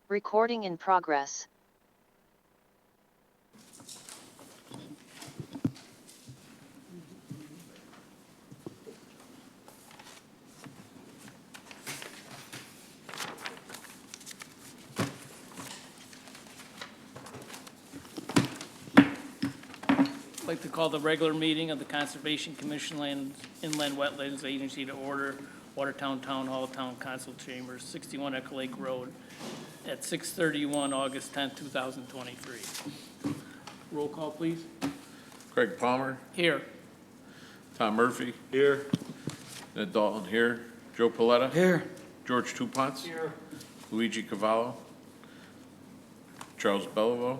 Recording in progress. I'd like to call the regular meeting of the Conservation Commission Inland Wetlands Agency to order, Watertown Town Hall, Town Council Chambers, 61 Echo Lake Road, at 6:31, August 10, 2023. Roll call, please. Craig Palmer, Here. Tom Murphy. Here. Ned Dalton here. Joe Paletta. Here. George Tupons. Here. Luigi Cavallo. Charles Bellevaux.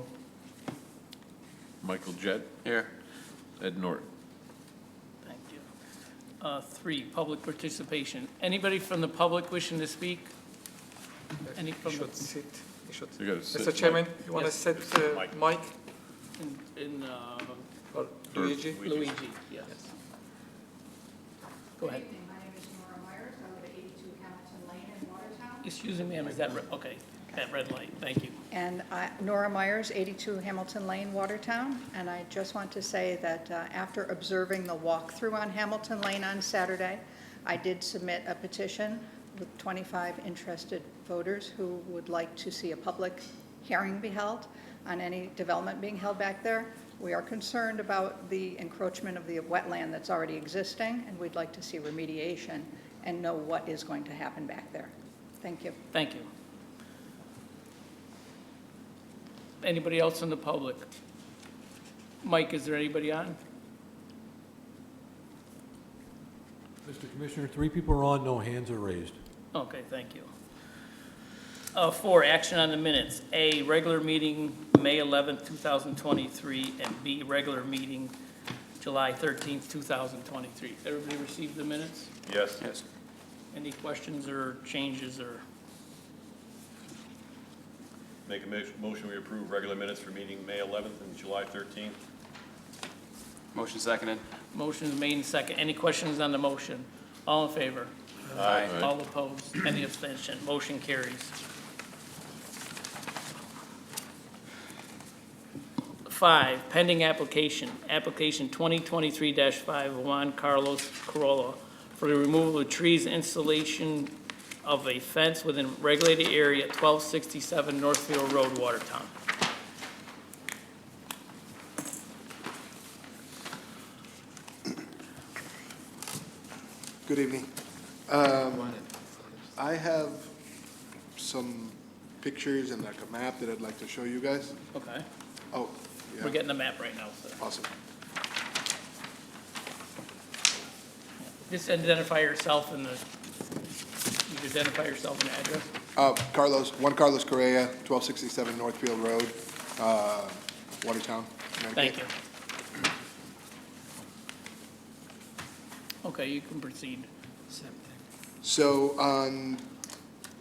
Michael Jett. Here. Ed Norton. Thank you. 3, public participation. Anybody from the public wishing to speak? Any from You the, should sit. You should. You gotta sit, Mr. Chairman, Mike. you want to Yes. set Mike in or Luigi? Luigi, yes. Go ahead. Good evening, my name is Nora Myers, I live at 82 Hamilton Lane in Watertown. Excuse me, ma'am, is that, okay, that red light, thank you. And Nora Myers, 82 Hamilton Lane, Watertown, and I just want to say that after observing the walkthrough on Hamilton Lane on Saturday, I did submit a petition with 25 interested voters who would like to see a public hearing be held on any development being held back there. We are concerned about the encroachment of the wetland that's already existing, and we'd like to see remediation and know what is going to happen back there. Thank you. Thank you. Anybody else in the public? Mike, is there anybody on? Mr. Commissioner, 3 people are on, no hands are raised. Okay, thank you. 4, action on the minutes. A, regular meeting, May 11th, 2023, and B, regular meeting, July 13th, 2023. Everybody received the minutes? Yes. Yes. Any questions or changes or? Make a motion we approve regular minutes for meeting May 11th and July 13th. Motion seconded. Motion is made and second. Any questions on the motion? All in favor? Aye. All opposed? Any abstention? Motion carries. 5, pending application. Application 2023-5 Juan Carlos Corolla for the removal of trees, installation of a fence within regulated area at 1267 Northfield Road, Watertown. Good evening. I have some pictures and like a map that I'd like to show you guys. Okay. Oh, We're yeah, getting the map right now, sir. awesome. Just identify yourself and you identify yourself and address. Juan Carlos Correa, 1267 Northfield Road, Watertown, Connecticut. Thank you. Okay, you can proceed. So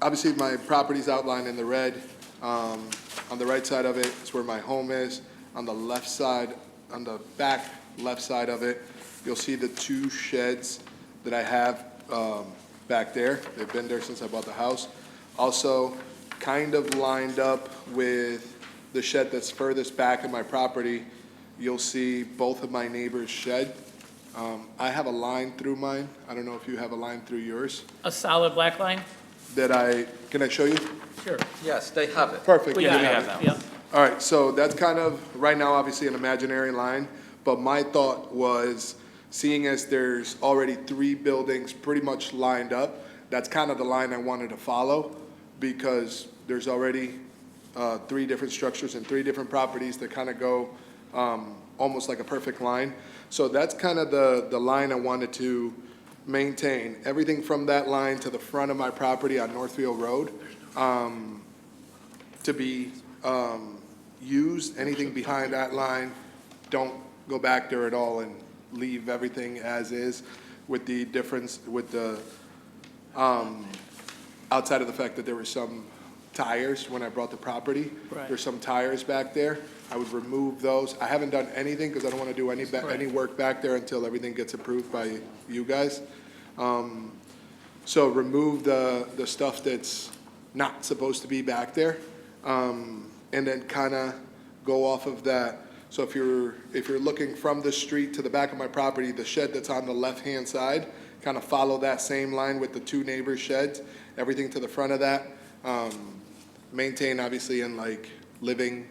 obviously my property's outlined in the red. On the right side of it is where my home is. On the left side, on the back left side of it, you'll see the 2 sheds that I have back there. They've been there since I bought the house. Also, kind of lined up with the shed that's furthest back in my property, you'll see both of my neighbors' shed. I have a line through mine. I don't know if you have a line through yours. A solid black line? Can I show you? Sure. Yes, they have it. Perfect. We you have have that. it. Yeah. All right, so that's kind of, right now, obviously an imaginary line, but my thought was, seeing as there's already 3 buildings pretty much lined up, that's kind of the line I wanted to follow, because there's already 3 different structures and 3 different properties that kind of go almost like a perfect line. So that's kind of the line I wanted to maintain. Everything from that line to the front of my property on Northfield Road to be used. Anything behind that line, don't go back there at all and leave everything as is, with the difference with the outside of the fact that there were some tires when I brought the property. Right. There's some tires back there. I would remove those. I haven't done anything because I don't want to do any work back there until everything gets approved by you guys. So remove the stuff that's not supposed to be back there. and then kind of go off of that. So if you're looking from the street to the back of my property, the shed that's on the left-hand side, kind of follow that same line with the two neighbors' sheds, everything to the front of that. Maintain obviously in like living,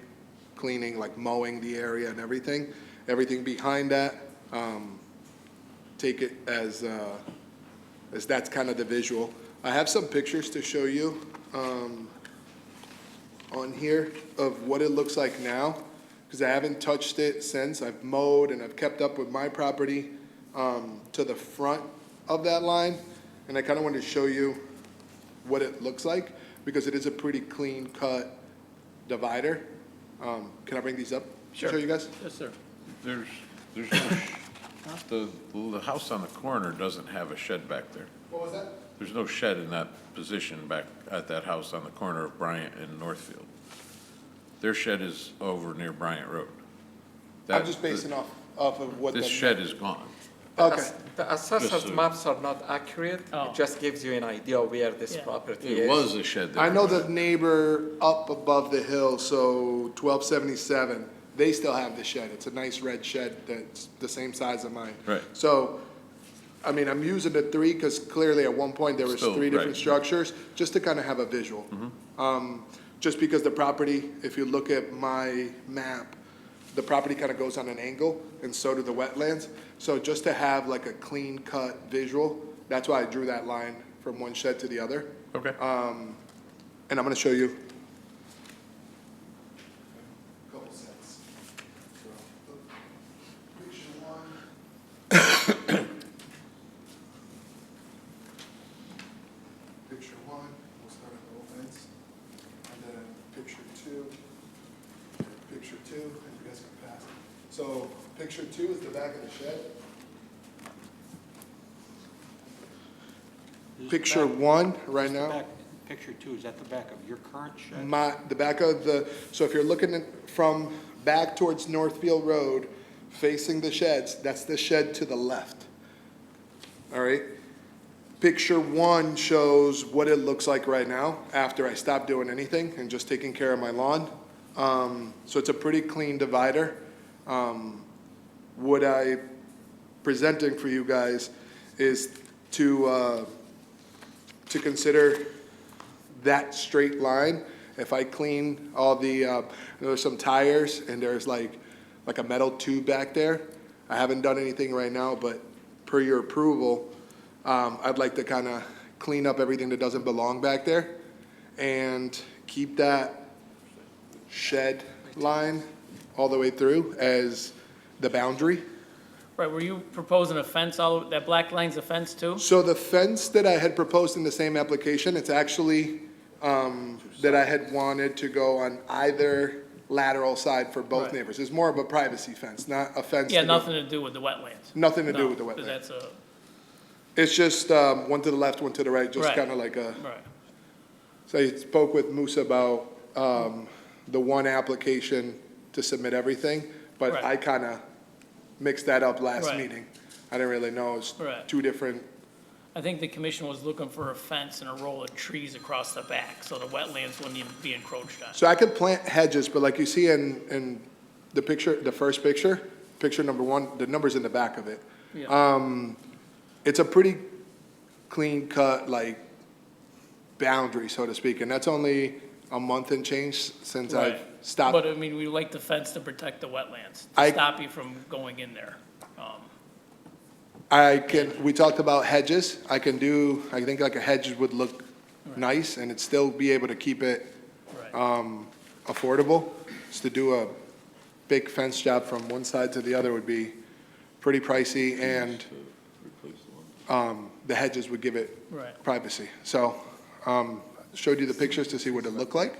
cleaning, like mowing the area and everything. Everything behind that, take it as that's kind of the visual. I have some pictures to show you on here of what it looks like now, because I haven't touched it since. I've mowed and I've kept up with my property to the front of that line, and I kind of wanted to show you what it looks like, because it is a pretty clean-cut divider. Can I bring these up? Sure. Show you guys? Yes, sir. There's no, the house on the corner doesn't have a shed back there. What was that? There's no shed in that position back at that house on the corner of Bryant and Northfield. Their shed is over near Bryant Road. I'm just basing off of what. This shed is gone. Okay. The assessor's Just so- maps are not accurate. Oh. It just gives you an idea where this Yeah. property It is. was a shed there. I know the neighbor up above the hill, so 1277, they still have the shed. It's a nice red shed that's the same size of mine. Right. So, I mean, I'm using the three because clearly at one point there was Still, three different right. structures, just to kind of have a visual. Just because the property, if you look at my map, the property kind of goes on an angle, and so do the wetlands. So just to have like a clean-cut visual, that's why I drew that line from one shed to the other. Okay. And I'm gonna show you. Couple sets. Picture one. Picture one, we'll start at the fence. And then picture two, and you guys can pass. So picture two is the back of the shed. Picture one, right now. Picture two, is that the back of your current shed? The back of the, so if you're looking from back towards Northfield Road, facing the sheds, that's the shed to the left. All right? Picture one shows what it looks like right now, after I stopped doing anything and just taking care of my lawn. So it's a pretty clean divider. What I presenting for you guys is to consider that straight line. If I clean all the, there's some tires and there's like a metal tube back there. I haven't done anything right now, but per your approval, I'd like to kind of clean up everything that doesn't belong back there and keep that shed line all the way through as the boundary. Right, were you proposing a fence, that black line's a fence too? So the fence that I had proposed in the same application, it's actually, that I had wanted to go on either lateral side for both Right. neighbors. It's more of a privacy fence, not a fence. Yeah, to go- nothing to do with the wetlands. Nothing to do No, with the 'cause wetland. that's a, It's just, one to the left, one to the right, just Right. kind of like a, right, so I spoke with Musa about, the one application to submit everything, but Right. I kind of mixed that up last Right. meeting. I didn't really know, it's Right. two different. I think the commission was looking for a fence and a row of trees across the back, so the wetlands wouldn't even be encroached on. So I could plant hedges, but like you see in the picture, the first picture, picture number one, the number's in the back of it. Yeah. It's a pretty clean cut, like, boundary, so to speak, and that's only a month and change since I've Right. stopped. But I mean, we like the fence to protect the wetlands, I- to stop you from going in there. we talked about hedges. I think like a hedge would look nice and it'd still be able to keep it, Right, affordable. Just to do a big fence job from one side to the other would be pretty pricey, and, the hedges would give it right. privacy. So, showed you the pictures to see what it looked like.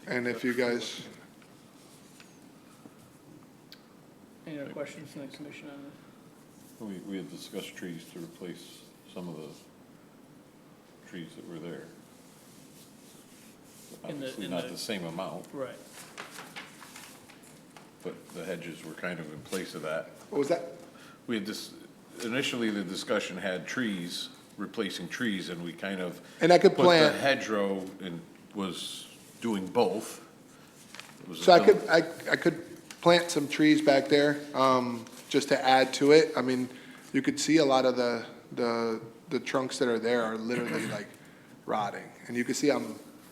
And if you guys, Any other questions from the commission on this? We had discussed trees to replace some of the trees that were there. Obviously not the same amount, Right. but the hedges were kind of in place of that. what was that? We had initially the discussion had trees, replacing trees, and we kind of And I could put the plant, hedgerow and was doing both. It was a So I double- could, I could plant some trees back there, just to add to it. I mean, you could see a lot of the trunks that are there are literally like rotting. And you can see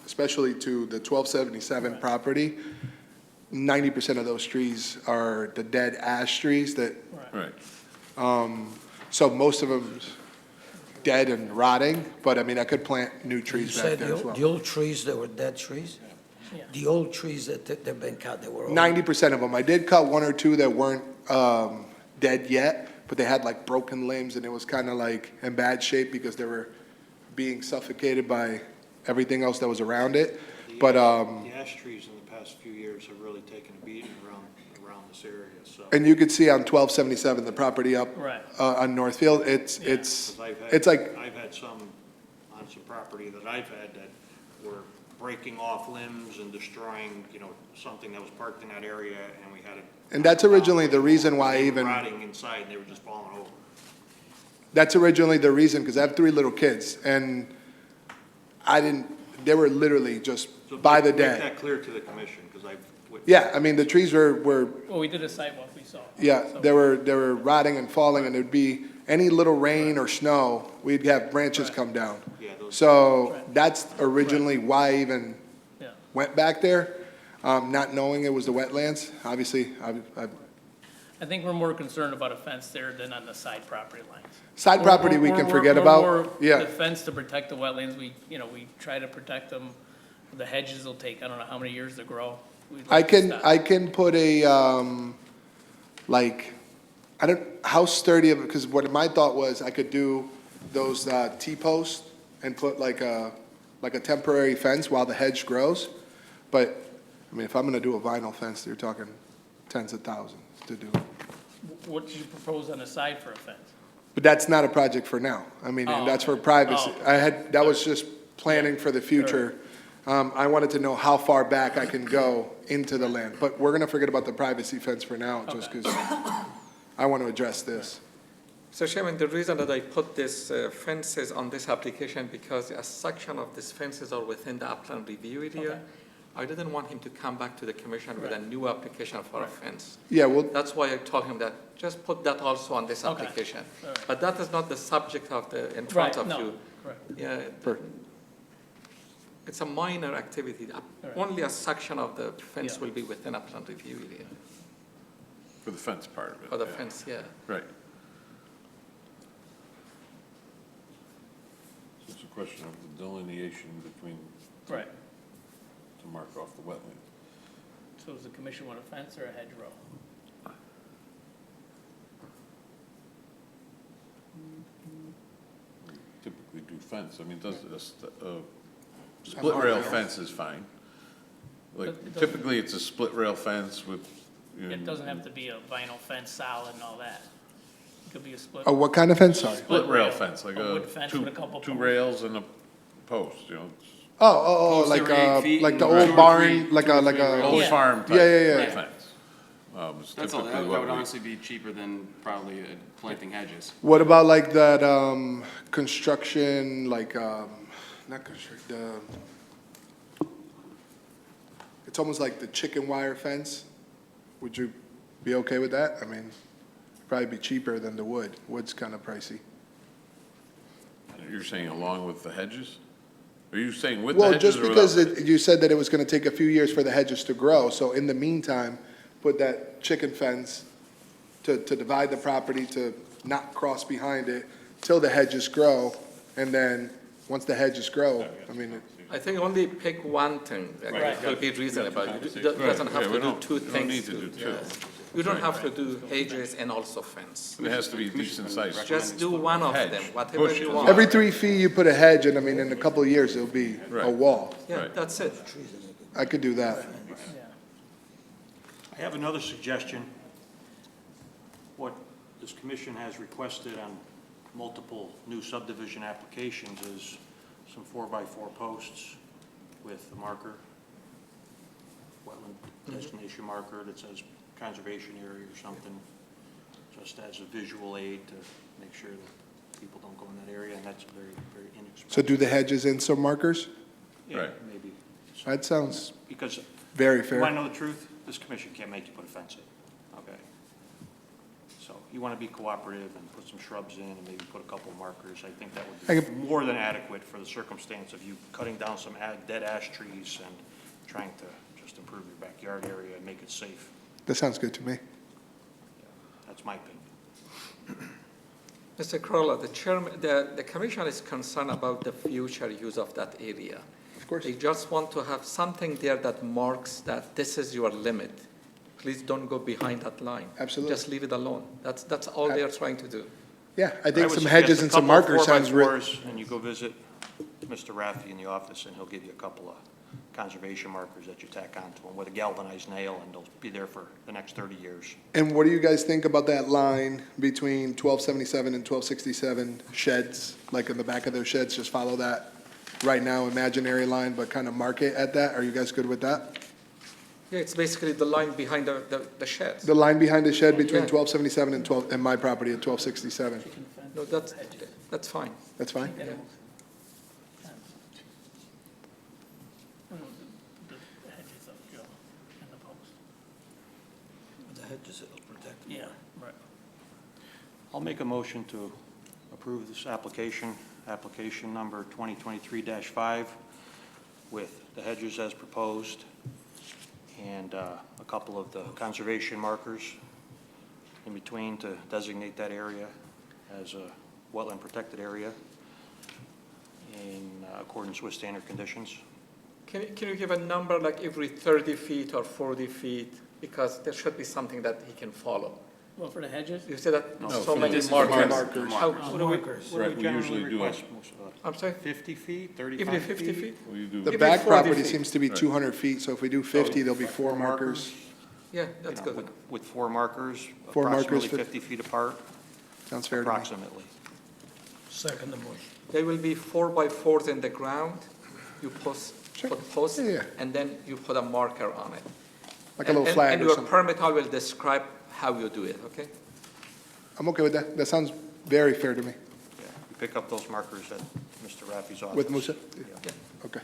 especially to the 1277 property, 90% of those trees are the dead ash trees that, Right. so most of them dead and rotting, but I mean, I could plant new You trees back said there as the well. old trees that were dead trees? Yeah. The old trees that they've been cut, they were old? 90% of them. I did cut one or two that weren't dead yet, but they had like broken limbs and it was kind of like in bad shape because they were being suffocated by everything else that was around it. But, The ash trees in the past few years have really taken a beating around this area, so. and you could see on 1277, the property up Right. on Northfield, it's 'Cause it's like, I've had some, on some property that I've had that were breaking off limbs and destroying, something that was parked in that area, and we had it. and that's originally the reason why They were even, rotting inside, and they were just falling over. that's originally the reason, because I have 3 little kids, and they were literally just So by the Make day. that clear to the commission, because I've. Yeah, I mean, the trees were Well, we did a sidewalk, we saw. yeah, So- they were rotting and falling, and there'd be any little rain or snow, we'd have branches Right. come down. Yeah, those. So Right. that's originally why I even Yeah. went back there, not knowing it was the wetlands. Obviously, I think we're more concerned about a fence there than on the side property lines. side property we can forget We're about. more Yeah, The fence to protect the wetlands, we try to protect them. The hedges will take, I don't know how many years to grow. We'd I like to can, stop. I can put a, how sturdy of, because what my thought was, I could do those T-posts and put like a temporary fence while the hedge grows. But, I mean, if I'm gonna do a vinyl fence, you're talking tens of thousands to do. What did you propose on the side for a fence? But that's not a project for now. I mean, and Oh, that's for okay. privacy. Oh, That was just planning for the future. I wanted to know how far back I can go into the land. But we're gonna forget about the privacy fence for now, just because I want to address this. So Chairman, the reason that I put this fences on this application, because a section of these fences are within the upland review area. Okay. I didn't want him to come back to the commission with a Right. new application for a fence. Yeah, well, That's why I told him that, just put that also on this Okay. application. All right. But that is not the subject of in front Right, of no, you. correct. Yeah, per- it's a minor activity. right. Only a section of the fence Yeah. will be within upland review area, For the fence part of it. for the yeah. fence, yeah. Right. So it's a question of the delineation between, Right. to mark off the wetland. So does the commission want a fence or a hedgerow? Typically do fence, I mean, split rail fence is fine. Like, It doesn't- typically, it's a split rail fence with. It doesn't have to be a vinyl fence solid and all that. It could be a split. oh, what kind of fence, sorry? Split rail fence, like A wood fence with a couple two posts. rails and a post, it's Oh, Posts every 8 feet like the and old 2 or barn, 3 like two or a, three rails. old Yeah. farm type. Yeah, yeah, yeah. Fence. It's That's all, typically that what would we- honestly be cheaper than probably planting hedges. What about like that, construction, like, not construction, it's almost like the chicken wire fence? Would you be okay with that? I mean, probably be cheaper than the wood. Wood's kind of pricey. You're saying along with the hedges? Are you saying with the Well, hedges just or because without? you said that it was gonna take a few years for the hedges to grow, so in the meantime, put that chicken fence to divide the property, to not cross behind it till the hedges grow, and then, once the hedges grow, I mean, I think only pick one thing that will be reasonable. It doesn't have Yeah, to we do don't- two we don't things. need to do two. You don't have to do hedges and also fence. It has to be decent size. Just do one of Hedge. them, whatever Bush. you want. every 3 feet you put a hedge, and I mean, in a couple of years, it'll be a Right. wall. Yeah, Right. that's it. I could do that. Yeah. I have another suggestion. What this commission has requested on multiple new subdivision applications is some 4x4 posts with the marker, wetland destination marker that says conservation area or something, just as a visual aid to make sure that people don't go in that area, and that's very, very inexpensive. So do the hedges in some markers? Yeah, Right. maybe That sounds Because, very you fair. want to know the truth? This commission can't make you put a fence in, okay? So you want to be cooperative and put some shrubs in and maybe put a couple markers. I think that I would could- be more than adequate for the circumstance of you cutting down some dead ash trees and trying to just improve your backyard area and make it safe. That sounds good to me. That's my opinion. Mr. Corolla, the chairman, the commission is concerned about the future use of that area. Of course. They just want to have something there that marks that this is your limit. Please don't go behind that line. Absolutely. Just leave it alone. That's all they're trying to do. Yeah, I I think would some suggest hedges a and some couple of markers sounds real. 4x4s, and you go visit Mr. Raffi in the office, and he'll give you a couple of conservation markers that you tack onto them with a galvanized nail, and they'll be there for the next 30 years. And what do you guys think about that line between 1277 and 1267 sheds? Like in the back of those sheds, just follow that right now imaginary line, but kind of mark it at that? Are you guys good with that? Yeah, it's basically the line behind the sheds. The line behind the shed between Yeah. 1277 and my property at 1267. No, that's fine. That's fine? The hedges up, Joe, and the post. The hedges will protect. Yeah, right. I'll make a motion to approve this application, application number 2023-5, with the hedges as proposed, and a couple of the conservation markers in between to designate that area as a wetland protected area in accordance with standard conditions. Can you give a number like every 30 feet or 40 feet? Because there should be something that he can follow. Well, for the hedges? You said that No, so for the many distance markers. markers. How- What do we Right, we generally usually do request? Most of I'm sorry, 50 feet, 35 even 50 feet? Well, you do. The Every back 40 property feet. seems to be 200 feet, so if we do 50, there'll be four markers. Yeah, You that's know, good. with four markers, Four markers, approximately 50 50 feet apart, Sounds fair to me. approximately. Second the motion. They will be 4x4s in the ground. You Sure. put posts, Yeah, yeah. and then you put a marker on it. Like a little flag And or your something. permit, I will describe how you do it, okay? I'm okay with that. That sounds very fair to me. Yeah, you pick up those markers at Mr. Raffi's office. With Musa? Yeah. Okay.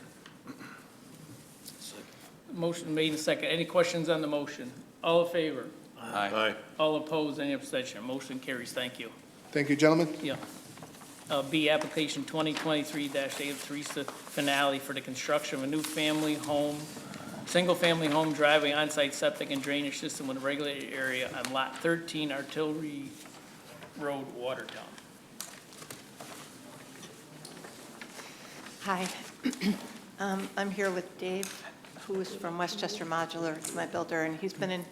Motion made and second. Any questions on the motion? All in favor? Aye. All opposed? Any abstention? Motion carries. Thank you. Thank you, gentlemen. Yeah. B, application 2023-8 Teresa Finale for the construction of a new family home, single-family home driveway, on-site septic and drainage system with a regulated area on Lot 13, Artillery Road, Watertown. Hi. I'm here with Dave, who is from Westchester Modular, it's my builder, and he's been in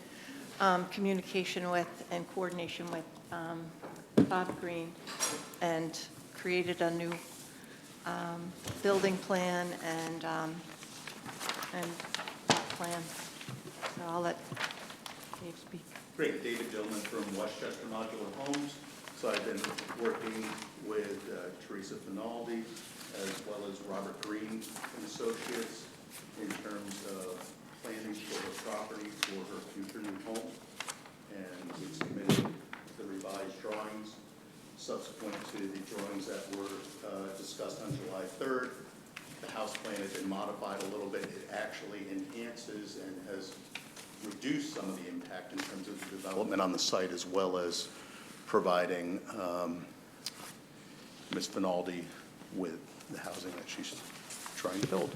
communication with and coordination with Bob Green, and created a new building plan and plan. So I'll let Dave speak. Great, David Dillman from Westchester Modular Homes. So I've been working with Teresa Finaldi as well as Robert Green and Associates in terms of planning for her property for her future new home. And we submitted the revised drawings subsequent to the drawings that were discussed on July 3rd. The house plan has been modified a little bit. It actually enhances and has reduced some of the impact in terms of the development on the site, as well as providing Ms. Finaldi with the housing that she's trying to build.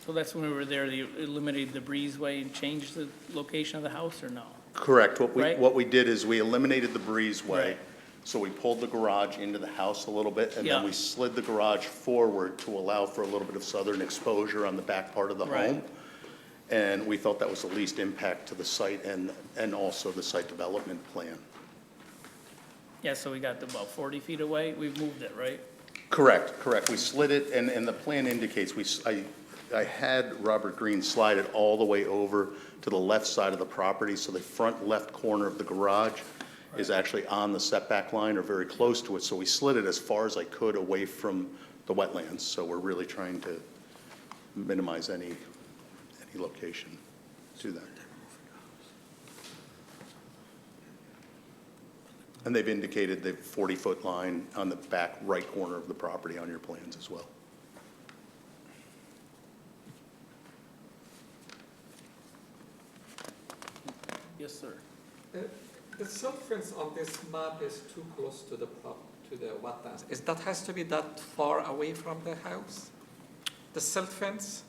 So that's when we were there, they eliminated the breezeway and changed the location of the house, or no? Correct. Right. What we did is we eliminated the breezeway. Right. So we pulled the garage into the house a little bit, and then Yeah. we slid the garage forward to allow for a little bit of southern exposure on the back part of the Right. home. And we felt that was the least impact to the site and also the site development plan. Yeah, so we got about 40 feet away, we've moved it, right? Correct. We slid it, and the plan indicates, I had Robert Green slide it all the way over to the left side of the property, so the front left corner of the garage is actually on the setback line or very close to it, so we slid it as far as I could away from the wetlands, so we're really trying to minimize any location to that. And they've indicated the 40-foot line on the back right corner of the property on your plans as well. Yes, sir. The silt fence on this map is too close to the wetlands. That has to be that far away from the house? The silt fence?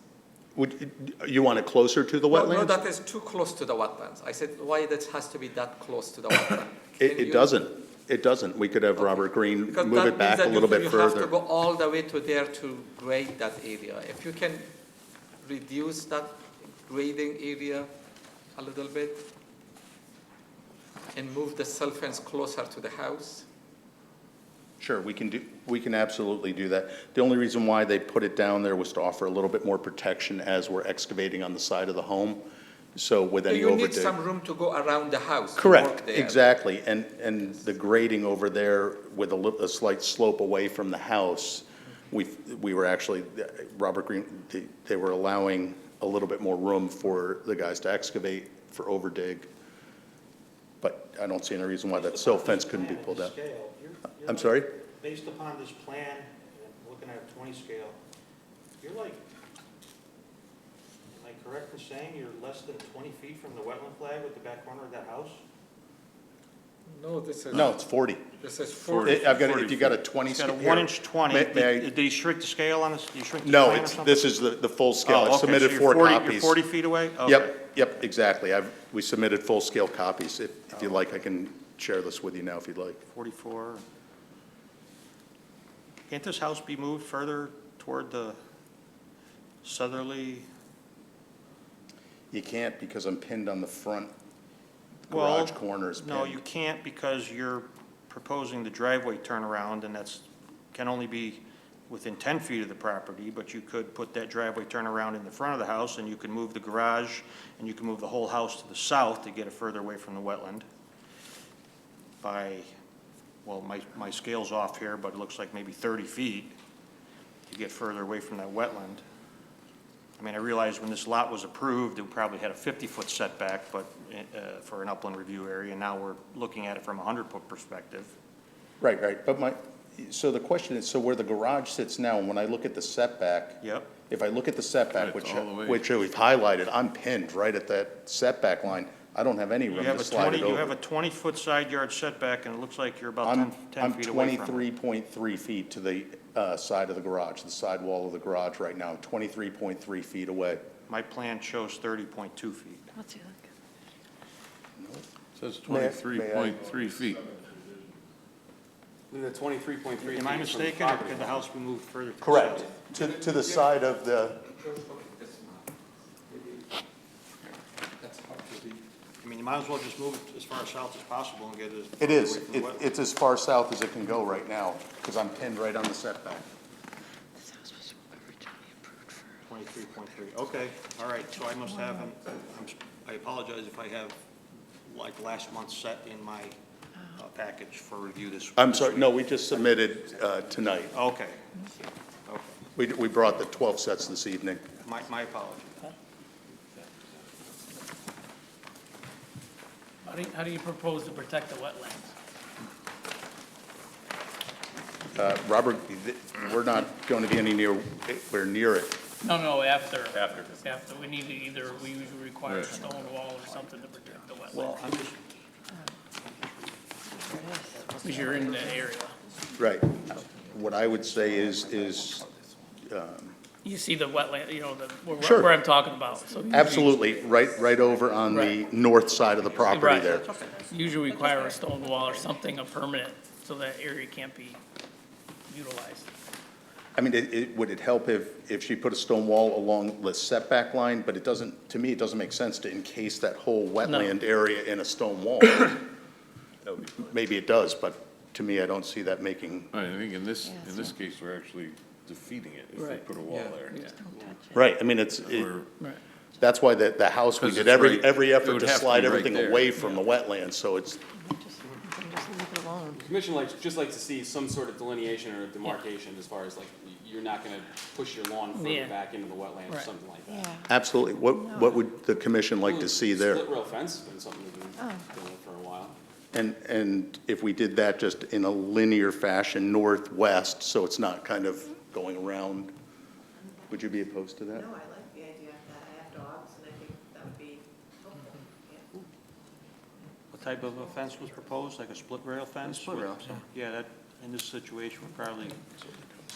You want it closer to the wetlands? No, that is too close to the wetlands. I said, why that has to be that close to the wetland? It doesn't. It doesn't. We could have Robert Green Because move that it back means a that little bit you have to further. go all the way to there to grade that area. If you can reduce that grading area a little bit and move the silt fence closer to the house. Sure, we can absolutely do that. The only reason why they put it down there was to offer a little bit more protection as we're excavating on the side of the home. So with any You need overdig. some room to go around the house. to Correct, work there. exactly. And the grading over there with a slight slope away from the house, we were actually, Robert Green, they were allowing a little bit more room for the guys to excavate for overdig. But I don't see any reason why that silt fence couldn't be pulled out. I'm sorry? Based upon this plan, and looking at a 20 scale, you're like, am I correct in saying you're less than 20 feet from the wetland flag with the back corner of that house? No, this is. No, it's 40. This is 40. I've got, if you got a 20. It's got a here. 1-inch 20. May I- Did you shrink the scale on this? Did you shrink the No, plan or it's, something? this is the full scale. Oh, I've okay, submitted so 4 you're copies. 40 feet away? Okay. Yep, exactly. We submitted full-scale copies. If you'd like, I can share this with you now if you'd like. 44. Can't this house be moved further toward the southerly? You can't because I'm pinned on the front Well, garage corner is pinned. No, you can't because you're proposing the driveway turnaround, and can only be within 10 feet of the property, but you could put that driveway turnaround in the front of the house, and you can move the garage, and you can move the whole house to the south to get it further away from the wetland by, well, my scale's off here, but it looks like maybe 30 feet to get further away from that wetland. I mean, I realize when this lot was approved, it probably had a 50-foot setback, but, for an upland review area, and now we're looking at it from a 100-foot perspective. Right. But so the question is, so where the garage sits now, and when I look at the setback. Yep. If I look at the setback, It's all the way. which we've highlighted, I'm pinned right at that setback line. I don't have any You room have to a slide it 20, you have over. a 20-foot side yard setback, and it looks like you're about 10 I'm feet away from it. 23.3 feet to the side of the garage, the side wall of the garage right now, 23.3 feet away. My plan shows 30.2 feet. What's your look? Says May I- 23.3 feet. The 23.3. Am I mistaken, or could the house be moved further to the Correct, south? to the side of the, Just look at this map. Maybe that's hard to read. I mean, you might as well just move it as far south as possible and get it as it far is, away from the wetland. it's as far south as it can go right now, because I'm pinned right on the setback. This house was originally approved for. 23.3, okay, all right, so I must have, I apologize if I have, like, last month's set in my package for review this. I'm this sorry, week. no, we just submitted tonight. Okay, okay, We brought the 12 sets this evening. my apology. How do you propose to protect the wetlands? Robert, we're not going to be anywhere near it. No, after. After, we need to we usually require a Right. stone wall or something to protect the wetlands. Well, I'm just, Because you're in the area. Right. What I would say is You see the wetland, Sure. where I'm talking about. So usually- absolutely, right over on the north side of the property Right. there. Usually require a stone wall or something, a permanent, so that area can't be utilized. I mean, would it help if she put a stone wall along the setback line? But it doesn't, to me, it doesn't make sense to encase that whole wetland area in a stone wall. Maybe it does, but to me, I don't see that making, I think in this case, we're actually defeating it if we Right. put a wall there. right, I mean, Right. that's why the house, we 'Cause did it's right- every it effort would to have to slide be right everything there. away from the wetlands, so it's, Just leave it alone. The commission just likes to see some sort of delineation or demarcation as far as like, you're not gonna push your lawn Yeah. further back into the wetlands or Right. something like that. Yeah. absolutely. What would the commission like to see there? Split rail fence, been something we've been Oh. doing for a while. And if we did that just in a linear fashion, northwest, so it's not kind of going around, would you be opposed to that? No, I like the idea of that. I have dogs, and I think that would be helpful. Yeah. What type of a fence was proposed, like a split rail fence? split rail, Yeah, that, in this situation, would probably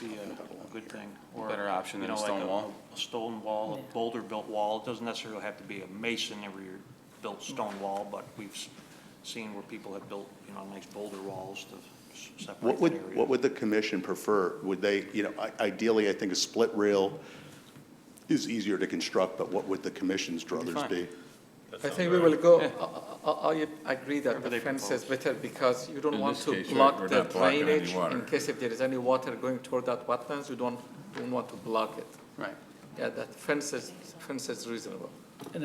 be a good thing. Or, Better option than you know, a stone like wall. A stone wall, a boulder-built wall. It doesn't necessarily have to be a masonry-built stone wall, but we've seen where people have built, you know, nice boulder walls to separate that area. What would the commission prefer? Would they, you know, ideally, I think a split rail is easier to construct, but what would the commission's druthers fine. be? I think we will go, I agree that Whatever the they fence is propose. better because you don't In want this to case, we're block the not blocking any drainage water. in case if there is any water going toward that wetlands, you don't want to block it. Right. Yeah, that fence is reasonable. And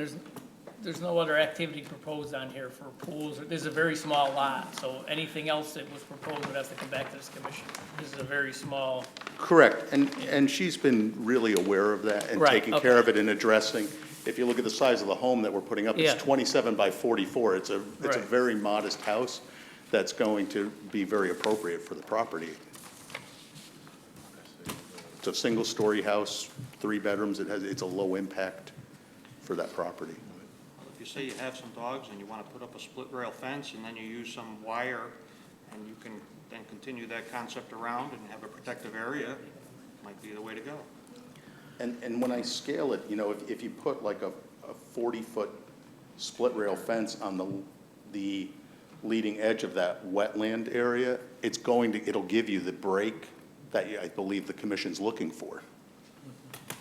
there's no other activity proposed on here for pools. This is a very small lot, so anything else that was proposed would have to come back to this commission. This is a very small, Correct, and she's been really aware of that and Right, taking care of okay. it and addressing. If you look at the size of the home that we're putting up, Yeah. it's 27 by 44. It's a Right. very modest house that's going to be very appropriate for the property. It's a single-story house, 3 bedrooms. It's a low impact for that property. If you say you have some dogs and you want to put up a split rail fence and then you use some wire and you can then continue that concept around and have a protective area, might be the way to go. And when I scale it, you know, if you put like a 40-foot split rail fence on the leading edge of that wetland area, it'll give you the break that I believe the commission's looking for.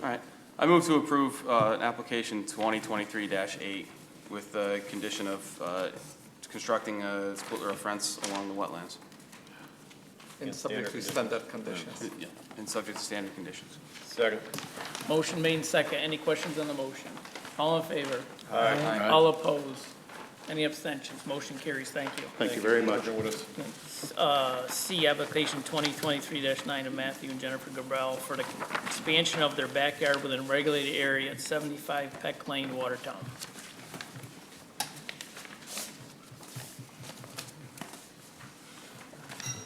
All right. I move to approve application 2023-8 with the condition of constructing a split rail fence along the wetlands And subject to standard conditions. and subject to standard conditions. Second. motion made and second. Any questions on the motion? All in favor? Aye. All opposed? Any abstentions? Motion carries. Thank you. Thank you very much. Working with us. C, application 2023-9 of Matthew and Jennifer Gabrell for the expansion of their backyard within a regulated area at 75 Peck Lane, Watertown.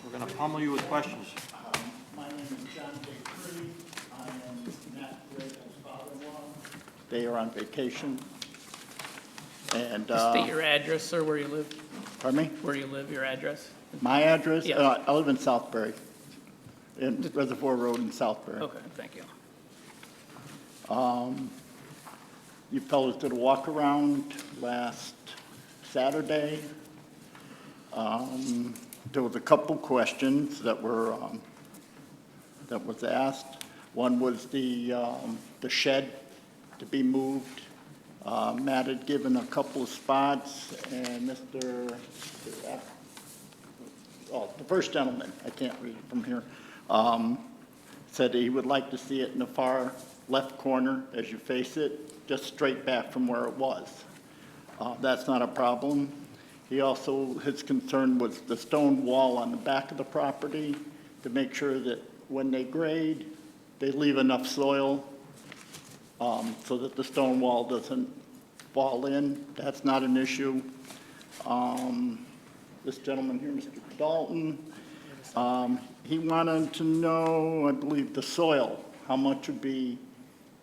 We're going to pummel you with questions. My name is John J. I am Matt Grateful's father-in-law. They are on vacation. And, State your address, sir, where you live, pardon me? where you live, your address. My address? Yes. I live in Southbury, in Reservoir Road in Southbury. Okay, thank you. You fellows did a walk-around last Saturday. There was a couple questions that were, that was asked. One was the shed to be moved. Matt had given a couple of spots, and the first gentleman, I can't read it from here, said that he would like to see it in the far left corner as you face it, just straight back from where it was. That's not a problem. He also, his concern was the stone wall on the back of the property to make sure that when they grade, they leave enough soil so that the stone wall doesn't fall in. That's not an issue. This gentleman here, Mr. Dalton, he wanted to know, I believe, the soil, how much would be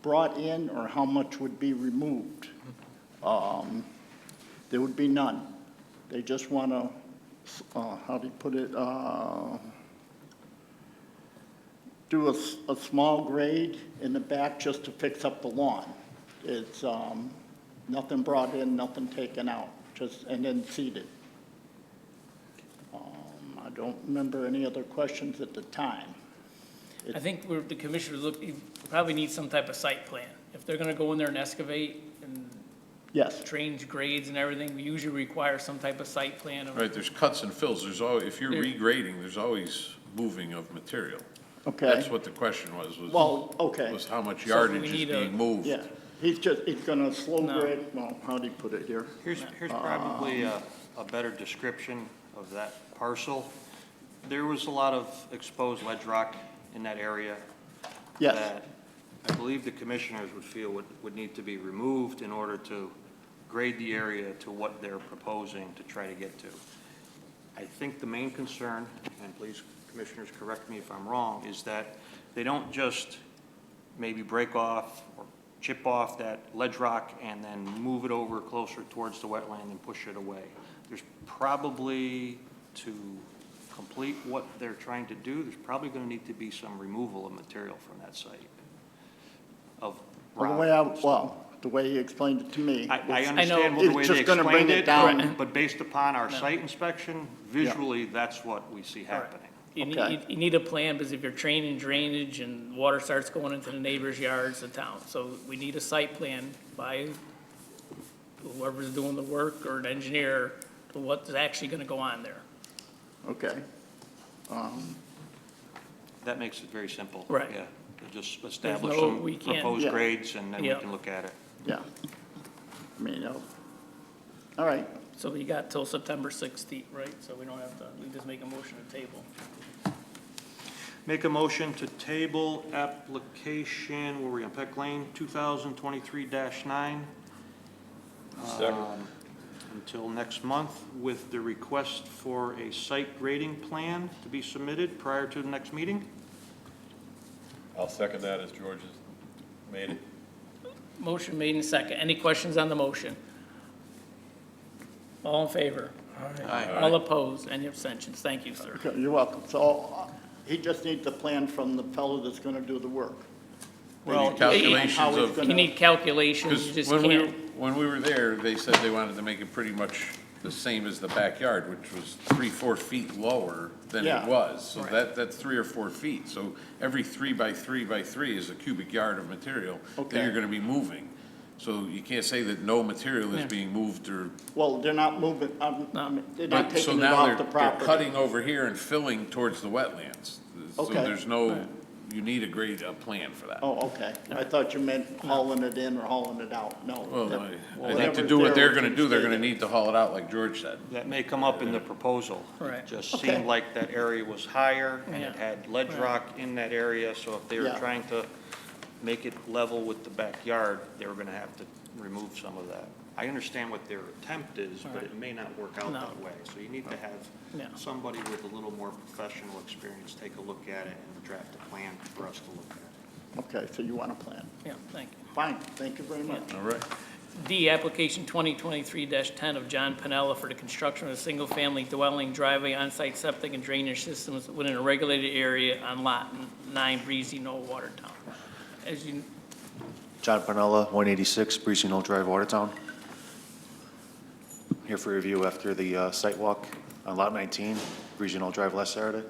brought in or how much would be removed. There would be none. They just want to, how do you put it, do a small grade in the back just to fix up the lawn. It's nothing brought in, nothing taken out, just, and then seeded. I don't remember any other questions at the time. I think the commissioners you probably need some type of site plan. If they're gonna go in there and excavate and Yes, change grades and everything, we usually require some type of site plan. Right, there's cuts and fills, there's always, if you're regrading, there's always moving of material. okay. That's what the question was Well, okay, was how much So yardage we is need being moved. yeah. He's gonna slow No. grade, well, how do you put it here? Here's probably a better description of that parcel. There was a lot of exposed ledge rock in that area. Yes. That I believe the commissioners would feel would need to be removed in order to grade the area to what they're proposing to try to get to. I think the main concern, and please, commissioners, correct me if I'm wrong, is that they don't just maybe break off or chip off that ledge rock and then move it over closer towards the wetland and push it away. There's probably, to complete what they're trying to do, there's probably going to need to be some removal of material from that site of Well, rock. the way you explained it to me. I understand the way It's they just gonna explained bring it it, down. but based upon our site inspection, visually, that's what we see happening. Okay. You need a plan, because if you're training drainage and water starts going into the neighbors' yards, the town. So we need a site plan by whoever's doing the work or an engineer to what's actually gonna go on there. Okay. That makes it very simple. Right. Yeah, just establish no- some we can't- proposed Yeah. grades, and then we Yeah. can look at it. Yeah. I mean, all right. So we got till September 16th, right? So we don't have to, we just make a motion to table. Make a motion to table application, where were we on, Peck Lane, 2023-9. Until next month, with the request for a site grading plan to be submitted prior to the next meeting. I'll second that as George has made it. Motion made in second. Any questions on the motion? All in favor? All opposed? Any abstentions? Thank you, sir. Okay, you're welcome. So he just needs a plan from the fellow that's going to do the work. Well, calculations how he's of, gonna- You need calculations, you because just can't. when we were there, they said they wanted to make it pretty much the same as the backyard, which was 3-4 feet lower than Yeah. it was. So that's 3 or 4 feet. So every 3 by 3 by 3 is a cubic yard of material that Okay. you're gonna be moving. So you can't say that no material is being moved or, Well, they're not moving, I mean, they're not but, so taking it now off they're the they're property. cutting over here and filling towards the wetlands. So Okay. there's no, you need a plan for that. Oh, okay. I thought you meant hauling it in or hauling it out. No. Well, that- I think to whatever's do what there they're can gonna do, they're stay gonna there. need to haul it out, like George said. That may come up in the proposal. Right. It just Okay. seemed like that area was higher, and it Yeah. had ledge rock in that area, so if they were Yeah. trying to make it level with the backyard, they were gonna have to remove some of that. I understand what their attempt is, but it may not work out No. that way. So you need to have Yeah. somebody with a little more professional experience take a look at it and draft a plan for us to look at. Okay, so you want a plan. Yeah, thank you. Fine, thank you very much. All right. D, application 2023-10 of John Pinella for the construction of a single-family dwelling, driveway, on-site septic, and drainage systems within a regulated area on Lot 9, Breezy Knoll, Watertown. As you, John Pinella, 186 Breezy Knoll Drive, Watertown. Here for review after the site walk on Lot 19, Breezy Knoll Drive last Saturday.